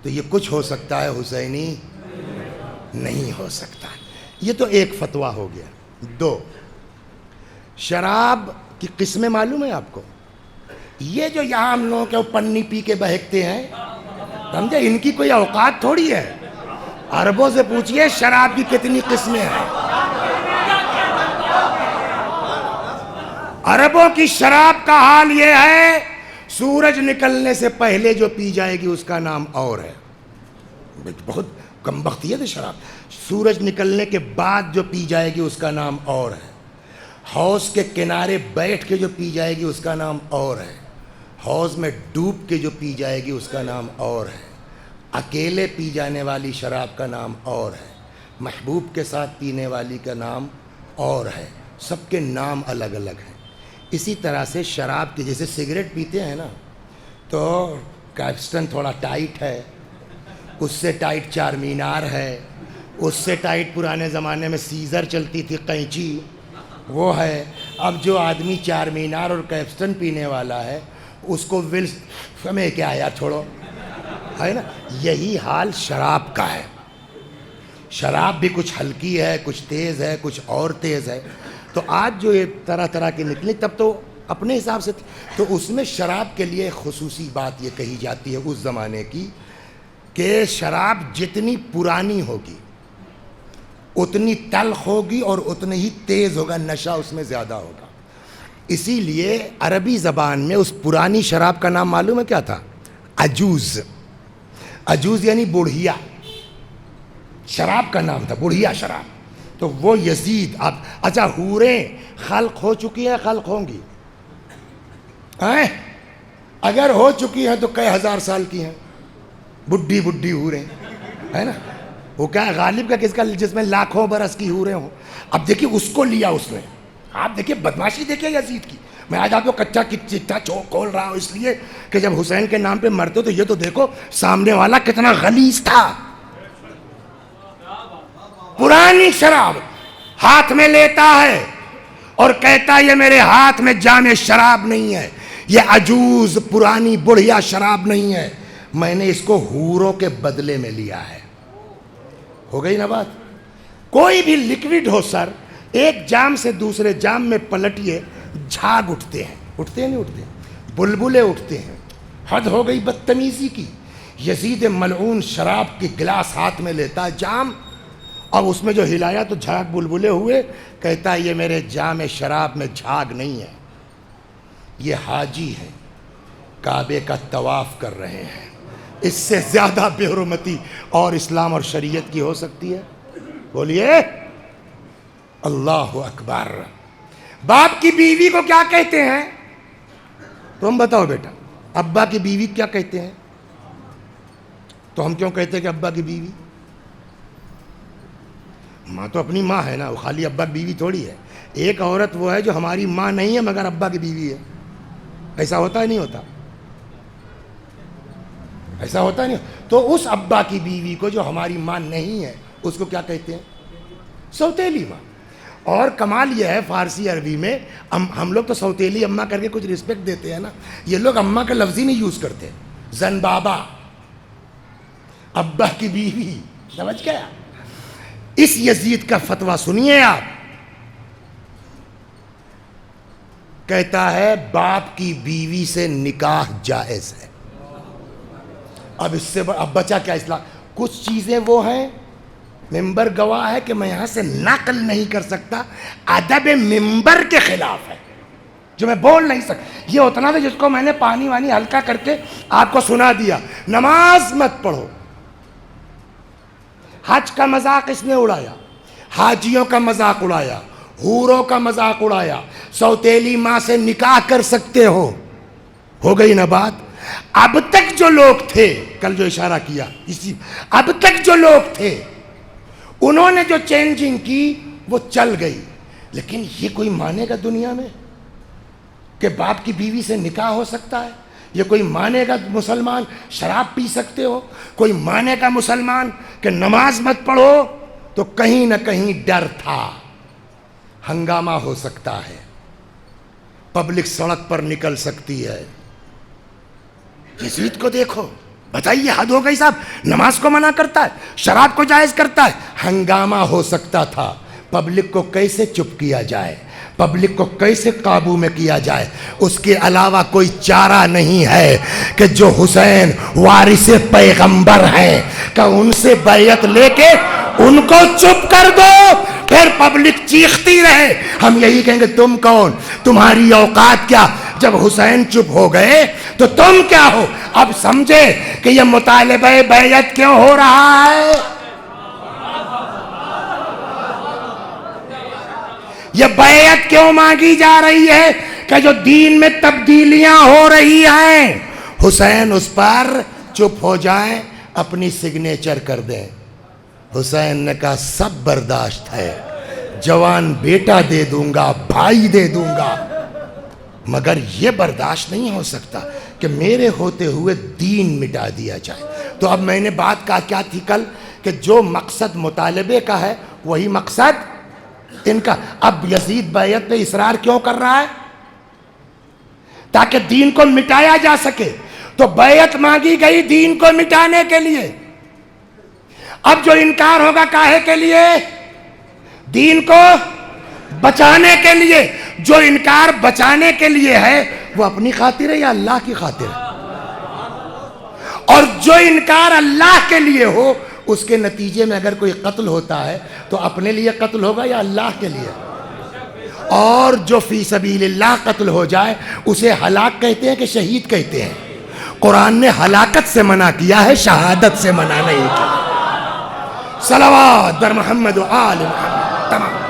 تو یہ کچھ ہو سکتا ہے حسینی؟ نہیں ہو سکتا۔ یہ تو ایک فتویٰ ہو گیا۔ دو، شراب کی قسمیں معلوم ہے آپ کو؟ یہ جو یہاں ہم لوگوں کے پنی پی کے بہکتے ہیں، سمجھے، ان کی کوئی اوقات تھوڑی ہے۔ عربوں سے پوچھئے شراب کی کتنی قسمیں ہیں۔ عربوں کی شراب کا حال یہ ہے، سورج نکلنے سے پہلے جو پی جائے گی اس کا نام اور ہے۔ بہت کم بختی ہے شراب۔ سورج نکلنے کے بعد جو پی جائے گی اس کا نام اور ہے۔ حوض کے کنارے بیٹھ کے جو پی جائے گی اس کا نام اور ہے۔ حوض میں ڈوب کے جو پی جائے گی اس کا نام اور ہے۔ اکیلے پی جانے والی شراب کا نام اور ہے۔ محبوب کے ساتھ پینے والی کا نام اور ہے۔ سب کے نام الگ الگ ہیں۔ اسی طرح سے شراب کی، جیسے سگریٹ پیتے ہیں نا، تو کیپسٹن تھوڑا ٹائٹ ہے، اس سے ٹائٹ چار مینار ہے، اس سے ٹائٹ پرانے زمانے میں سیزر چلتی تھی، قینچی، وہ ہے۔ اب جو آدمی چار مینار اور کیپسٹن پینے والا ہے اس کو ولس ہمیں کیا ہے یار، چھوڑو، ہے نا۔ یہی حال شراب کا ہے۔ شراب بھی کچھ ہلکی ہے، کچھ تیز ہے، کچھ اور تیز ہے۔ تو آج جو یہ طرح طرح کی نکلی، تب تو اپنے حساب سے تھی۔ تو اس میں شراب کے لیے خصوصی بات یہ کہی جاتی ہے اس زمانے کی، کہ شراب جتنی پرانی ہوگی اتنی تلخ ہوگی اور اتنی ہی تیز ہوگا، نشہ اس میں زیادہ ہوگا۔ اسی لیے عربی زبان میں اس پرانی شراب کا نام معلوم ہے کیا تھا؟ عجوز۔ عجوز یعنی بڑھیا، شراب کا نام تھا بڑھیا شراب۔ تو وہ یزید، اب اچھا حوریں خلق ہو چکی ہیں، خلق ہوں گی، اگر ہو چکی ہیں تو کئی ہزار سال کی ہیں، بڈھی بڈھی حوریں، ہے نا۔ وہ کیا ہے غالب کا کس کا، جس میں لاکھوں برس کی حوریں ہوں۔ اب دیکھیے اس کو لیا اس نے، آپ دیکھیے بدماشی دیکھیے یزید کی۔ میں آج آپ کو کچا چٹا چوک کھول رہا ہوں اس لیے کہ جب حسین کے نام پہ مرتے ہو تو یہ تو دیکھو سامنے والا کتنا غلیظ تھا۔ پرانی شراب ہاتھ میں لیتا ہے اور کہتا ہے یہ میرے ہاتھ میں جام شراب نہیں ہے، یہ عجوز پرانی بڑھیا شراب نہیں ہے، میں نے اس کو حوروں کے بدلے میں لیا ہے۔ ہو گئی نا بات۔ کوئی بھی لکوڈ ہو سر، ایک جام سے دوسرے جام میں پلٹیے، جھاگ اٹھتے ہیں، اٹھتے ہیں نہیں اٹھتے، بلبلے اٹھتے ہیں۔ حد ہو گئی بدتمیزی کی۔ یزید ملعون شراب کی گلاس ہاتھ میں لیتا ہے، جام، اب اس میں جو ہلایا تو جھاگ بلبلے ہوئے، کہتا ہے یہ میرے جام شراب میں جھاگ نہیں ہے، یہ حاجی ہے، کعبے کا طواف کر رہے ہیں۔ اس سے زیادہ بے حرمتی اور اسلام اور شریعت کی ہو سکتی ہے؟ بولیے اللہ اکبر۔ باپ کی بیوی کو کیا کہتے ہیں؟ تم بتاؤ بیٹا، ابا کی بیوی کیا کہتے ہیں؟ تو ہم کیوں کہتے ہیں کہ ابا کی بیوی؟ ماں تو اپنی ماں ہے نا، وہ خالی ابا کی بیوی تھوڑی ہے۔ ایک عورت وہ ہے جو ہماری ماں نہیں ہے مگر ابا کی بیوی ہے۔ ایسا ہوتا ہے نہیں ہوتا؟ ایسا ہوتا نہیں؟ تو اس ابا کی بیوی کو جو ہماری ماں نہیں ہے اس کو کیا کہتے ہیں؟ سوتیلی ماں۔ اور کمال یہ ہے فارسی عربی میں ہم لوگ تو سوتیلی اماں کر کے کچھ رسپیکٹ دیتے ہیں نا، یہ لوگ اماں کا لفظ ہی نہیں یوز کرتے۔ زن بابا، ابا کی بیوی، سمجھ گیا؟ اس یزید کا فتویٰ سنیے آپ، کہتا ہے باپ کی بیوی سے نکاح جائز ہے۔ اب اس سے اب بچا کیا اسلام؟ کچھ چیزیں وہ ہیں، ممبر گواہ ہے کہ میں یہاں سے نقل نہیں کر سکتا، ادب ممبر کے خلاف ہے جو میں بول نہیں سکتا۔ یہ اتنا تھا جس کو میں نے پانی وانی ہلکا کر کے آپ کو سنا دیا۔ نماز مت پڑھو۔ حج کا مذاق اس نے اڑایا، حاجیوں کا مذاق اڑایا، حوروں کا مذاق اڑایا، سوتیلی ماں سے نکاح کر سکتے ہو گئی نا بات۔ اب تک جو لوگ تھے، کل جو اشارہ کیا اسی، اب تک جو لوگ تھے انہوں نے جو چینجنگ کی وہ چل گئی، لیکن یہ کوئی مانے گا دنیا میں کہ باپ کی بیوی سے نکاح ہو سکتا ہے؟ یہ کوئی مانے گا مسلمان شراب پی سکتے ہو؟ کوئی مانے گا مسلمان کہ نماز مت پڑھو؟ تو کہیں نہ کہیں ڈر تھا، ہنگامہ ہو سکتا ہے، پبلک سڑک پر نکل سکتی ہے۔ یزید کو دیکھو، بتائیے حد ہو گئی صاحب، نماز کو منع کرتا ہے، شراب کو جائز کرتا ہے، ہنگامہ ہو سکتا تھا۔ پبلک کو کیسے چپ کیا جائے، پبلک کو کیسے قابو میں کیا جائے، اس کے علاوہ کوئی چارہ نہیں ہے کہ جو حسین وارث پیغمبر ہیں کہ ان سے بیعت لے کے ان کو چپ کر دو، پھر پبلک چیختی رہے۔ ہم یہی کہیں گے تم کون، تمہاری اوقات کیا؟ جب حسین چپ ہو گئے تو تم کیا ہو؟ اب سمجھے کہ یہ مطالبہ بیعت کیوں ہو رہا ہے، یہ بیعت کیوں مانگی جا رہی ہے، کہ جو دین میں تبدیلیاں ہو رہی ہیں حسین اس پر چپ ہو جائیں، اپنی سگنیچر کر دیں۔ حسین نے کہا سب برداشت ہے، جوان بیٹا دے دوں گا، بھائی دے دوں گا، مگر یہ برداشت نہیں ہو سکتا کہ میرے ہوتے ہوئے دین مٹا دیا جائے۔ تو اب میں نے بات کہا کیا تھی کل، کہ جو مقصد مطالبے کا ہے وہی مقصد ان کا۔ اب یزید بیعت پہ اصرار کیوں کر رہا ہے؟ تاکہ دین کو مٹایا جا سکے۔ تو بیعت مانگی گئی دین کو مٹانے کے لیے، اب جو انکار ہوگا کاہے کے لیے؟ دین کو بچانے کے لیے۔ جو انکار بچانے کے لیے ہے وہ اپنی خاطر ہے یا اللہ کی خاطر ہے؟ اور جو انکار اللہ کے لیے ہو اس کے نتیجے میں اگر کوئی قتل ہوتا ہے تو اپنے لیے قتل ہوگا یا اللہ کے لیے؟ اور جو فی سبیل اللہ قتل ہو جائے اسے ہلاک کہتے ہیں کہ شہید کہتے ہیں؟ قرآن نے ہلاکت سے منع کیا ہے، شہادت سے منع نہیں کیا۔ صلوات بر محمد و آل محمد تمام۔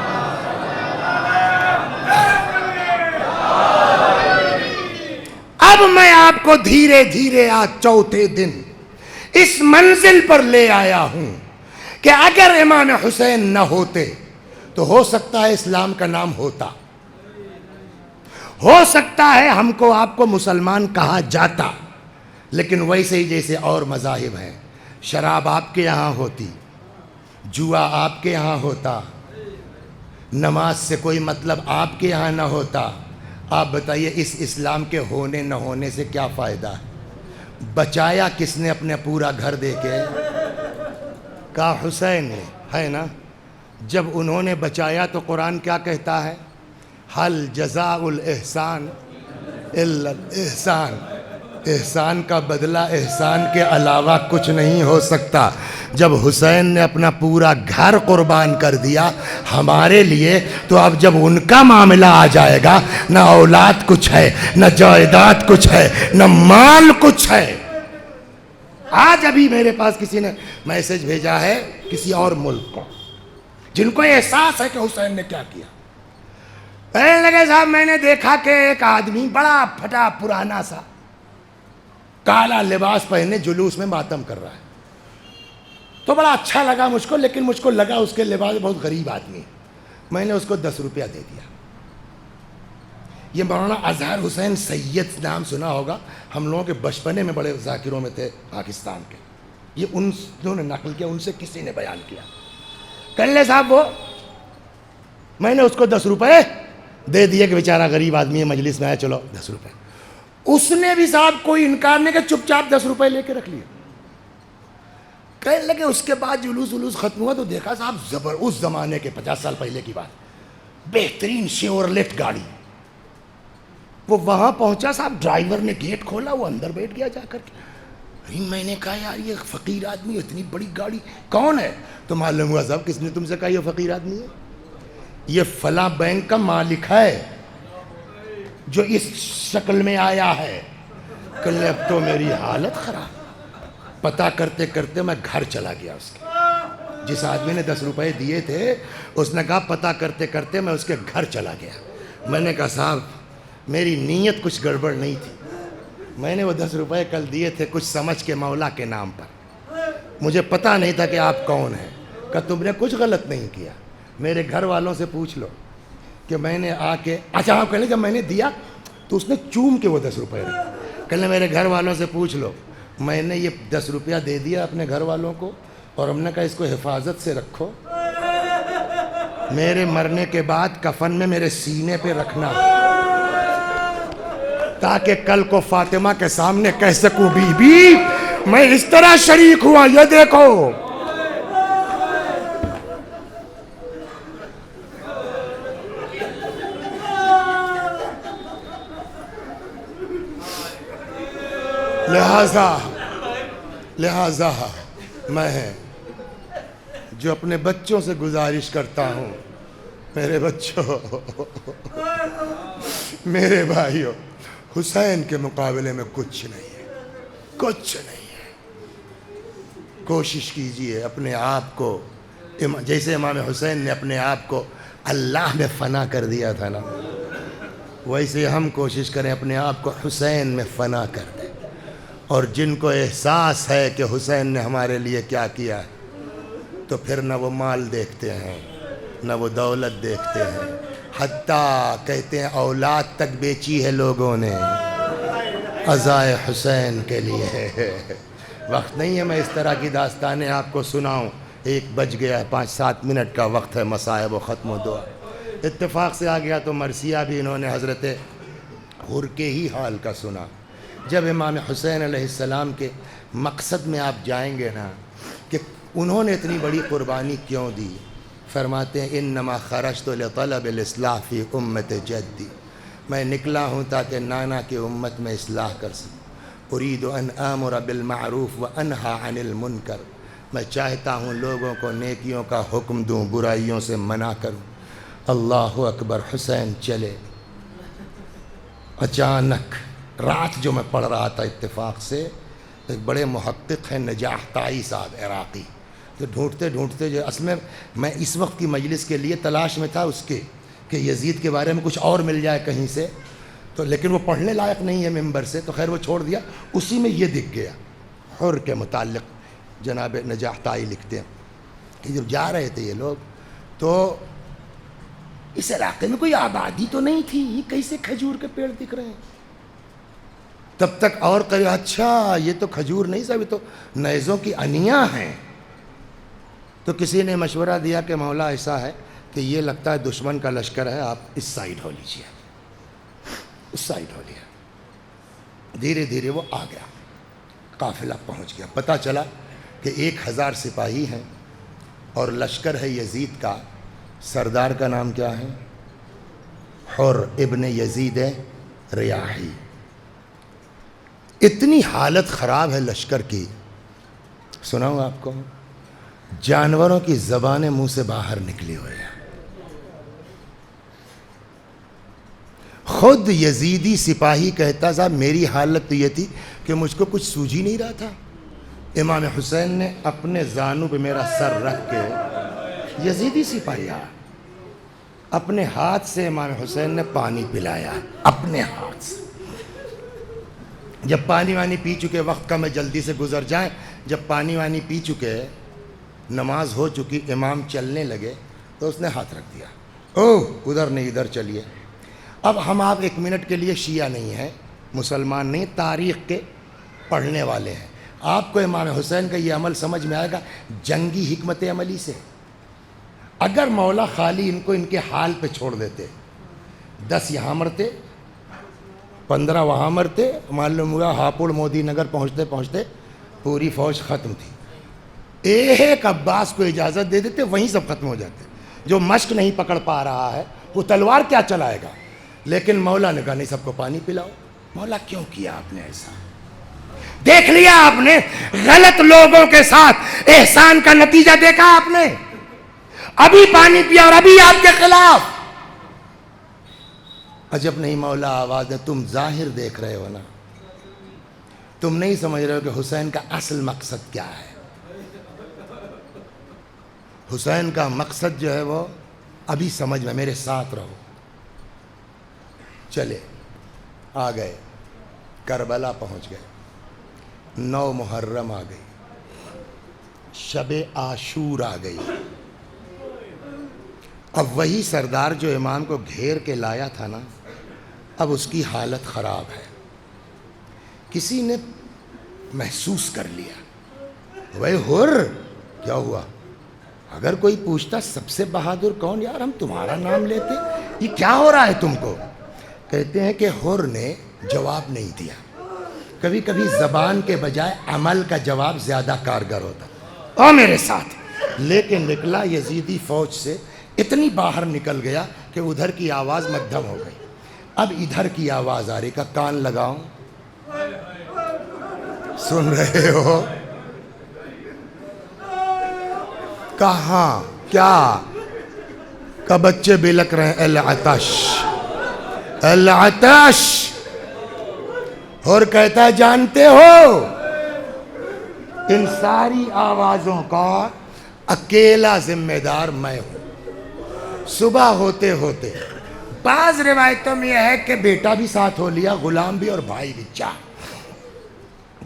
اب میں آپ کو دھیرے دھیرے آج چوتھے دن اس منزل پر لے آیا ہوں کہ اگر امام حسین نہ ہوتے تو ہو سکتا ہے اسلام کا نام ہوتا، ہو سکتا ہے ہم کو آپ کو مسلمان کہا جاتا، لیکن ویسے ہی جیسے اور مذاہب ہیں، شراب آپ کے یہاں ہوتی، جوا آپ کے یہاں ہوتا، نماز سے کوئی مطلب آپ کے یہاں نہ ہوتا۔ آپ بتائیے اس اسلام کے ہونے نہ ہونے سے کیا فائدہ ہے؟ بچایا کس نے اپنے پورا گھر دے کے؟ کہا حسین نے، ہے نا؟ جب انہوں نے بچایا تو قرآن کیا کہتا ہے؟ حل جزاء الاحسان الا الاحسان، احسان کا بدلہ احسان کے علاوہ کچھ نہیں ہو سکتا۔ جب حسین نے اپنا پورا گھر قربان کر دیا ہمارے لیے، تو اب جب ان کا معاملہ آ جائے گا، نہ اولاد کچھ ہے، نہ جائیداد کچھ ہے، نہ مال کچھ ہے۔ آج ابھی میرے پاس کسی نے میسج بھیجا ہے کسی اور ملک کو، جن کو احساس ہے کہ حسین نے کیا کیا۔ کہنے لگے صاحب میں نے دیکھا کہ ایک آدمی بڑا پھٹا پرانا سا کالا لباس پہنے جلوس میں ماتم کر رہا ہے، تو بڑا اچھا لگا مجھ کو، لیکن مجھ کو لگا اس کے لباس بہت غریب آدمی ہے۔ میں نے اس کو 10 روپیہ دے دیا۔ یہ مولانا اظہر حسین سید نام سنا ہوگا، ہم لوگوں کے بچپنے میں بڑے ذاکروں میں تھے پاکستان کے، یہ انہوں نے نقل کیا، ان سے کسی نے بیان کیا۔ کلے صاحب وہ میں نے اس کو 10 روپے دے دیے کہ بیچارہ غریب آدمی ہے، مجلس میں آیا، چلو 10 روپے۔ اس نے بھی صاحب کوئی انکار نہیں کہ چپ چاپ 10 روپے لے کے رکھ لیے۔ کہنے لگے اس کے بعد جلوس ختم ہوا تو دیکھا صاحب زبر، اس زمانے کے 50 سال پہلے کی بات، بہترین شیورلیٹ گاڑی۔ وہ وہاں پہنچا صاحب، ڈرائیور نے گیٹ کھولا، وہ اندر بیٹھ گیا جا کر کے۔ میں نے کہا یار یہ فقیر آدمی اتنی بڑی گاڑی کون ہے؟ تو معلوم ہوا صاحب کس نے تم سے کہا یہ فقیر آدمی ہے؟ یہ فلاں بینک کا مالک ہے جو اس شکل میں آیا ہے۔ کہ اب تو میری حالت خراب، پتہ کرتے کرتے میں گھر چلا گیا اس کے، جس آدمی نے 10 روپے دیے تھے اس نے کہا پتہ کرتے کرتے میں اس کے گھر چلا گیا۔ میں نے کہا صاحب میری نیت کچھ گڑبڑ نہیں تھی، میں نے وہ 10 روپے کل دیے تھے کچھ سمجھ کے مولا کے نام پر، مجھے پتہ نہیں تھا کہ آپ کون ہیں۔ کہ تم نے کچھ غلط نہیں کیا، میرے گھر والوں سے پوچھ لو کہ میں نے آ کے، اچھا آپ کہنے جب میں نے دیا تو اس نے چوم کے وہ 10 روپے رکھے۔ کہنے میرے گھر والوں سے پوچھ لو، میں نے یہ 10 روپیہ دے دیا اپنے گھر والوں کو اور ہم نے کہا اس کو حفاظت سے رکھو، میرے مرنے کے بعد کفن میں میرے سینے پہ رکھنا تاکہ کل کو فاطمہ کے سامنے کہہ سکوں بی بی میں اس طرح شریک ہوا، یہ دیکھو۔ لہذا میں جو اپنے بچوں سے گزارش کرتا ہوں، میرے بچوں، میرے بھائیوں، حسین کے مقابلے میں کچھ نہیں ہے، کچھ نہیں ہے۔ کوشش کیجئے اپنے آپ کو، جیسے امام حسین نے اپنے آپ کو اللہ میں فنا کر دیا تھا نا، ویسے ہم کوشش کریں اپنے آپ کو حسین میں فنا کر دیں۔ اور جن کو احساس ہے کہ حسین نے ہمارے لیے کیا کیا ہے، تو پھر نہ وہ مال دیکھتے ہیں نہ وہ دولت دیکھتے ہیں، حتیٰ کہتے ہیں اولاد تک بیچی ہے لوگوں نے عزائے حسین کے لیے۔ وقت نہیں ہے میں اس طرح کی داستانیں آپ کو سناؤں، 1 بج گیا ہے، 5-7 منٹ کا وقت ہے، مصائب و ختم و دعا۔ اتفاق سے آ گیا تو مرثیہ بھی انہوں نے حضرت حر کے ہی حال کا سنا۔ جب امام حسین علیہ السلام کے مقصد میں آپ جائیں گے نا کہ انہوں نے اتنی بڑی قربانی کیوں دی، فرماتے ہیں انما خرجت لطلب الاصلاح فی امت جدی، میں نکلا ہوں تاکہ نانا کی امت میں اصلاح کر سکوں۔ اريد ان آمر بالمعروف وانہا عن المنکر، میں چاہتا ہوں لوگوں کو نیکیوں کا حکم دوں، برائیوں سے منع کروں۔ اللہ اکبر، حسین چلے۔ اچانک رات جو میں پڑھ رہا تھا اتفاق سے، ایک بڑے محقق ہیں نجاح طائی صاحب عراقی، تو ڈھونڈتے ڈھونڈتے جو اصل میں اس وقت کی مجلس کے لیے تلاش میں تھا اس کے کہ یزید کے بارے میں کچھ اور مل جائے کہیں سے، تو لیکن وہ پڑھنے لائق نہیں ہے ممبر سے، تو خیر وہ چھوڑ دیا۔ اسی میں یہ دکھ گیا، حر کے متعلق جناب نجاح طائی لکھتے ہیں کہ جب جا رہے تھے یہ لوگ تو اس علاقے میں کوئی آبادی تو نہیں تھی، یہ کیسے کھجور کے پیڑ دکھ رہے ہیں؟ تب تک اور کہے اچھا یہ تو کھجور نہیں صاحب، یہ تو نیزوں کی انیاں ہیں۔ تو کسی نے مشورہ دیا کہ مولا ایسا ہے کہ یہ لگتا ہے دشمن کا لشکر ہے، آپ اس سائیڈ ہو لیجئے، اس سائیڈ ہو لیا۔ دھیرے دھیرے وہ آ گیا، قافلہ پہنچ گیا، پتہ چلا کہ 1000 سپاہی ہیں اور لشکر ہے یزید کا، سردار کا نام کیا ہے؟ حر ابن یزید ریاحی۔ اتنی حالت خراب ہے لشکر کی، سناؤں آپ کو، جانوروں کی زبانیں منہ سے باہر نکلی ہوئی ہیں۔ خود یزیدی سپاہی کہتا صاحب میری حالت تو یہ تھی کہ مجھ کو کچھ سوجھ ہی نہیں رہا تھا۔ امام حسین نے اپنے زانو پہ میرا سر رکھ کے، یزیدی سپاہی اپنے ہاتھ سے امام حسین نے پانی پلایا، اپنے ہاتھ سے۔ جب پانی وانی پی چکے، وقت کا میں جلدی سے گزر جائیں، جب پانی وانی پی چکے، نماز ہو چکی، امام چلنے لگے تو اس نے ہاتھ رکھ دیا، ادھر نہیں ادھر چلیے۔ اب ہم آپ 1 منٹ کے لیے شیعہ نہیں ہیں، مسلمان نہیں، تاریخ کے پڑھنے والے ہیں۔ آپ کو امام حسین کا یہ عمل سمجھ میں آئے گا جنگی حکمت عملی سے۔ اگر مولا خالی ان کو ان کے حال پہ چھوڑ دیتے، 10 یہاں مرتے، 15 وہاں مرتے، معلوم ہوا ہاپوڑ مودی نگر پہنچتے پہنچتے پوری فوج ختم تھی۔ ایک عباس کو اجازت دے دیتے، وہیں سب ختم ہو جاتے۔ جو مشق نہیں پکڑ پا رہا ہے وہ تلوار کیا چلائے گا؟ لیکن مولا نے کہا نہیں، سب کو پانی پلاؤ۔ مولا کیوں کیا آپ نے ایسا؟ دیکھ لیا آپ نے غلط لوگوں کے ساتھ احسان کا نتیجہ دیکھا آپ نے؟ ابھی پانی پیا اور ابھی آپ کے خلاف۔ عجب نہیں مولا آواز ہے، تم ظاہر دیکھ رہے ہو نا، تم نہیں سمجھ رہے ہو کہ حسین کا اصل مقصد کیا ہے۔ حسین کا مقصد جو ہے وہ ابھی سمجھ میں، میرے ساتھ رہو۔ چلے آ گئے، کربلا پہنچ گئے، 9 محرم آ گئی، شب عاشور آ گئی۔ اب وہی سردار جو امام کو گھیر کے لایا تھا نا، اب اس کی حالت خراب ہے۔ کسی نے محسوس کر لیا، بھائی حر کیا ہوا؟ اگر کوئی پوچھتا سب سے بہادر کون؟ یار ہم تمہارا نام لیتے، یہ کیا ہو رہا ہے تم کو؟ کہتے ہیں کہ حر نے جواب نہیں دیا. کبھی کبھی زبان کے بجائے عمل کا جواب زیادہ کارگر ہوتا. آ میرے ساتھ. لیکن نکلا یزیدی فوج سے اتنی باہر نکل گیا کہ ادھر کی آواز مدھم ہو گئی. اب ادھر کی آواز آ رہی، کا کان لگاؤں، سن رہے ہو؟ کہاں کیا؟ کا بچے بلک رہے ہیں العطش العطش. اور کہتا ہے جانتے ہو ان ساری آوازوں کا اکیلا ذمہ دار میں ہوں. صبح ہوتے ہوتے بعض روایتوں میں یہ ہے کہ بیٹا بھی ساتھ ہو لیا، غلام بھی اور بھائی بھی، چار.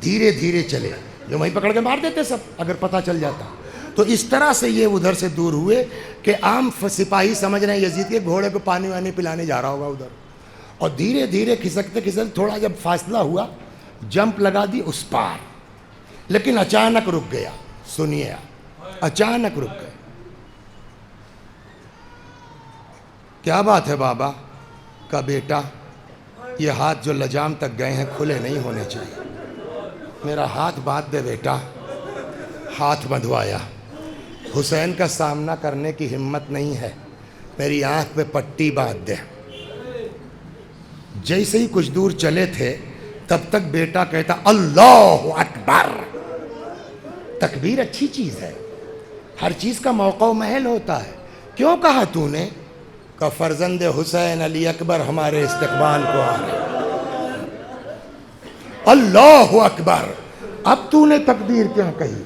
دھیرے دھیرے چلے، جو وہیں پکڑ کے مار دیتے سب اگر پتہ چل جاتا. تو اس طرح سے یہ ادھر سے دور ہوئے کہ عام سپاہی سمجھ رہے ہیں یزید کے گھوڑے کو پانی وانی پلانے جا رہا ہوگا ادھر. اور دھیرے دھیرے کھسکتے کھسکتے تھوڑا جب فاصلہ ہوا، جمپ لگا دی اس پار. لیکن اچانک رک گیا. سنیے آپ، اچانک رک گئے. کیا بات ہے بابا؟ کا بیٹا یہ ہاتھ جو لجام تک گئے ہیں کھلے نہیں ہونے چاہیے. میرا ہاتھ باندھ دے بیٹا. ہاتھ بندھوایا. حسین کا سامنا کرنے کی ہمت نہیں ہے، میری آنکھ پہ پٹی باندھ دے. جیسے ہی کچھ دور چلے تھے تب تک بیٹا کہتا اللہ اکبر. تکبیر اچھی چیز ہے، ہر چیز کا موقع و محل ہوتا ہے. کیوں کہا تو نے؟ کہ فرزند حسین علی اکبر ہمارے استقبال کو آ رہے. اللہ اکبر. اب تو نے تکبیر کیوں کہی؟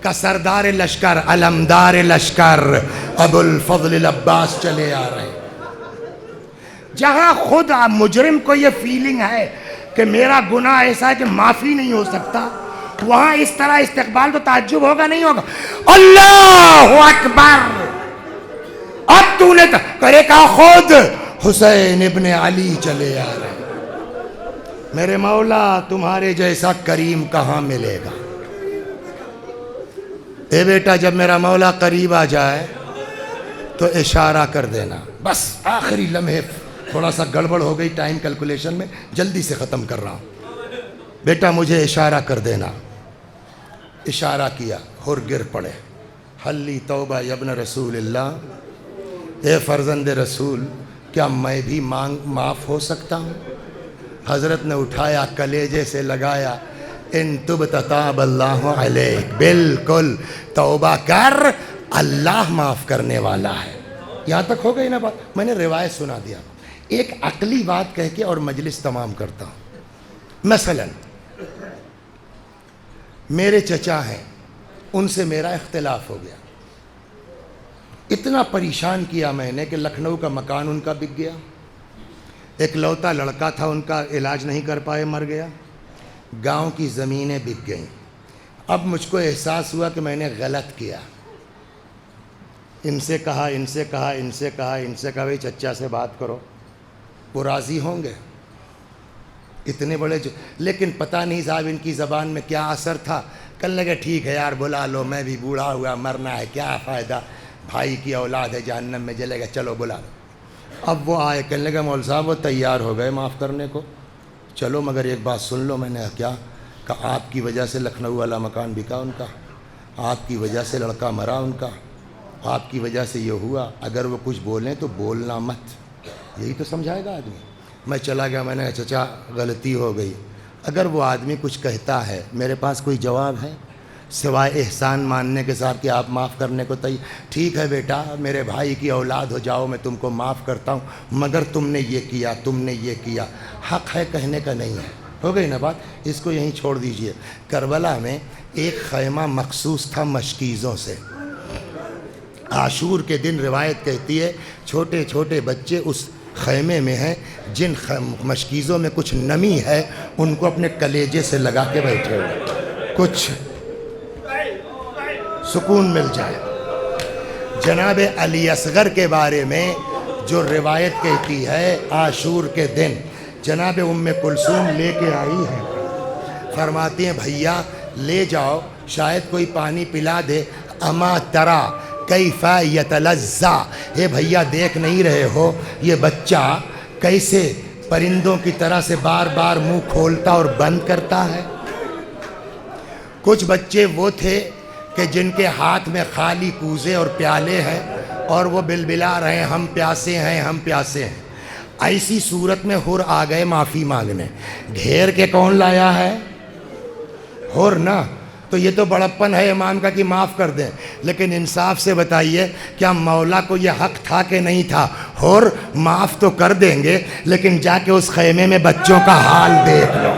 کہ سردار لشکر، علمدار لشکر ابو الفضل العباس چلے آ رہے ہیں. جہاں خود مجرم کو یہ فیلنگ ہے کہ میرا گناہ ایسا ہے کہ معافی نہیں ہو سکتا، وہاں اس طرح استقبال تو تعجب ہوگا نہیں ہوگا؟ اللہ اکبر. اب تو نے کرے کہا خود حسین ابن علی چلے آ رہے ہیں. میرے مولا تمہارے جیسا کریم کہاں ملے گا؟ اے بیٹا جب میرا مولا قریب آ جائے تو اشارہ کر دینا. بس آخری لمحے تھوڑا سا گڑبڑ ہو گئی ٹائم کیلکولیشن میں، جلدی سے ختم کر رہا ہوں. بیٹا مجھے اشارہ کر دینا. اشارہ کیا، ہر گر پڑے. حلی توبہ ابن رسول اللہ. اے فرزند رسول، کیا میں بھی معاف ہو سکتا ہوں؟ حضرت نے اٹھایا، کلیجے سے لگایا. ان تبت تاب اللہ علیک. بالکل توبہ کر، اللہ معاف کرنے والا ہے. یہاں تک ہو گئی نا بات؟ میں نے روایت سنا دیا. ایک عقلی بات کہہ کے اور مجلس تمام کرتا ہوں. مثلا میرے چچا ہیں، ان سے میرا اختلاف ہو گیا. اتنا پریشان کیا میں نے کہ لکھنؤ کا مکان ان کا بک گیا. ایک لوتا لڑکا تھا ان کا، علاج نہیں کر پائے، مر گیا. گاؤں کی زمینیں بک گئیں. اب مجھ کو احساس ہوا کہ میں نے غلط کیا. ان سے کہا بھائی چچا سے بات کرو، وہ راضی ہوں گے. اتنے بڑے لیکن پتہ نہیں صاحب ان کی زبان میں کیا اثر تھا. کہنے لگے ٹھیک ہے یار بلا لو، میں بھی بوڑھا ہوا، مرنا ہے، کیا فائدہ، بھائی کی اولاد ہے جہنم میں جلے گا، چلو بلا لو. اب وہ آئے، کہنے لگے مول صاحب وہ تیار ہو گئے معاف کرنے کو، چلو مگر ایک بات سن لو. میں نے کیا کہا؟ آپ کی وجہ سے لکھنؤ والا مکان بکا ان کا، آپ کی وجہ سے لڑکا مرا ان کا، آپ کی وجہ سے یہ ہوا. اگر وہ کچھ بولیں تو بولنا مت، یہی تو سمجھائے گا آدمی. میں چلا گیا. میں نے کہا چچا غلطی ہو گئی. اگر وہ آدمی کچھ کہتا ہے میرے پاس کوئی جواب ہے سوائے احسان ماننے کے ساتھ کہ آپ معاف کرنے کو تیار؟ ٹھیک ہے بیٹا میرے بھائی کی اولاد ہو جاؤ، میں تم کو معاف کرتا ہوں، مگر تم نے یہ کیا، تم نے یہ کیا. حق ہے کہنے کا نہیں ہے. ہو گئی نا بات؟ اس کو یہیں چھوڑ دیجئے. کربلا میں ایک خیمہ مخصوص تھا مشکیزوں سے. عاشور کے دن روایت کہتی ہے چھوٹے چھوٹے بچے اس خیمے میں ہیں، جن مشکیزوں میں کچھ نمی ہے ان کو اپنے کلیجے سے لگا کے بیٹھے ہوئے، کچھ سکون مل جائے. جناب علی اصغر کے بارے میں جو روایت کہتی ہے عاشور کے دن جناب ام کلثوم لے کے آئی ہے فرماتے ہیں بھیا لے جاؤ شاید کوئی پانی پلا دے. اما ترا کیف یتلذا، اے بھیا دیکھ نہیں رہے ہو یہ بچہ کیسے پرندوں کی طرح سے بار بار منہ کھولتا اور بند کرتا ہے. کچھ بچے وہ تھے کہ جن کے ہاتھ میں خالی کوزے اور پیالے ہیں اور وہ بلبلا رہے ہیں ہم پیاسے ہیں ہم پیاسے ہیں. ایسی صورت میں حر آ گئے معافی مانگنے. گھیر کے کون لایا ہے؟ حر نا. تو یہ تو بڑپن ہے امام کا کہ معاف کر دیں، لیکن انصاف سے بتائیے کیا مولا کو یہ حق تھا کہ نہیں تھا؟ حر معاف تو کر دیں گے لیکن جا کے اس خیمے میں بچوں کا حال دیکھ لو.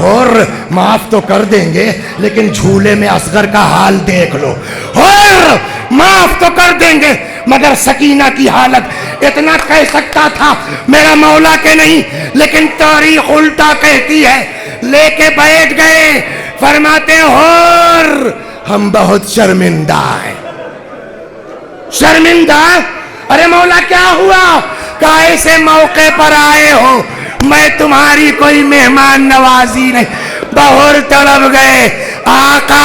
حر معاف تو کر دیں گے لیکن جھولے میں اصغر کا حال دیکھ لو. حر معاف تو کر دیں گے مگر سکینہ کی حالت اتنا کہہ سکتا تھا میرا مولا کے نہیں، لیکن تاریخ الٹا کہتی ہے. لے کے بیٹھ گئے. فرماتے حر ہم بہت شرمندہ ہیں. شرمندہ؟ ارے مولا کیا ہوا؟ کہا ایسے موقع پر آئے ہو، میں تمہاری کوئی مہمان نوازی نہیں. بہر تڑپ گئے. آقا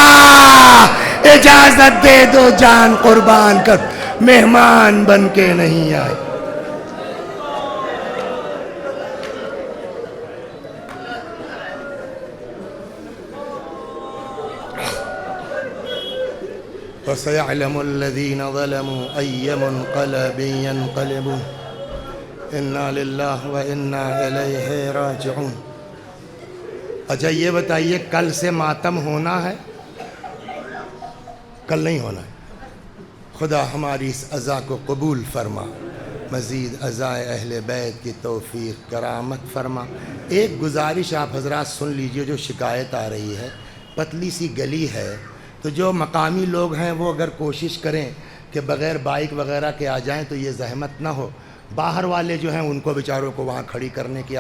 اجازت دے دو جان قربان کر، مہمان بن کے نہیں آئے. وَسَيَعْلَمُ الَّذِينَ ظَلَمُوا أَيَّ مُنْقَلَبٍ يَنْقَلِبُونَ إِنَّا لِلَّهِ وَإِنَّا إِلَيْهِ رَاجِعُونَ. اچھا یہ بتائیے کل سے ماتم ہونا ہے؟ کل نہیں ہونا ہے. خدا ہماری اس عزا کو قبول فرما، مزید عزائے اہل بیت کی توفیق کرامت فرما. ایک گزارش آپ حضرات سن لیجئے جو شکایت آ رہی ہے. پتلی سی گلی ہے تو جو مقامی لوگ ہیں وہ اگر کوشش کریں کہ بغیر بائک وغیرہ کے آ جائیں تو یہ زحمت نہ ہو. باہر والے جو ہیں ان کو بیچاروں کو وہاں کھڑی کرنے کی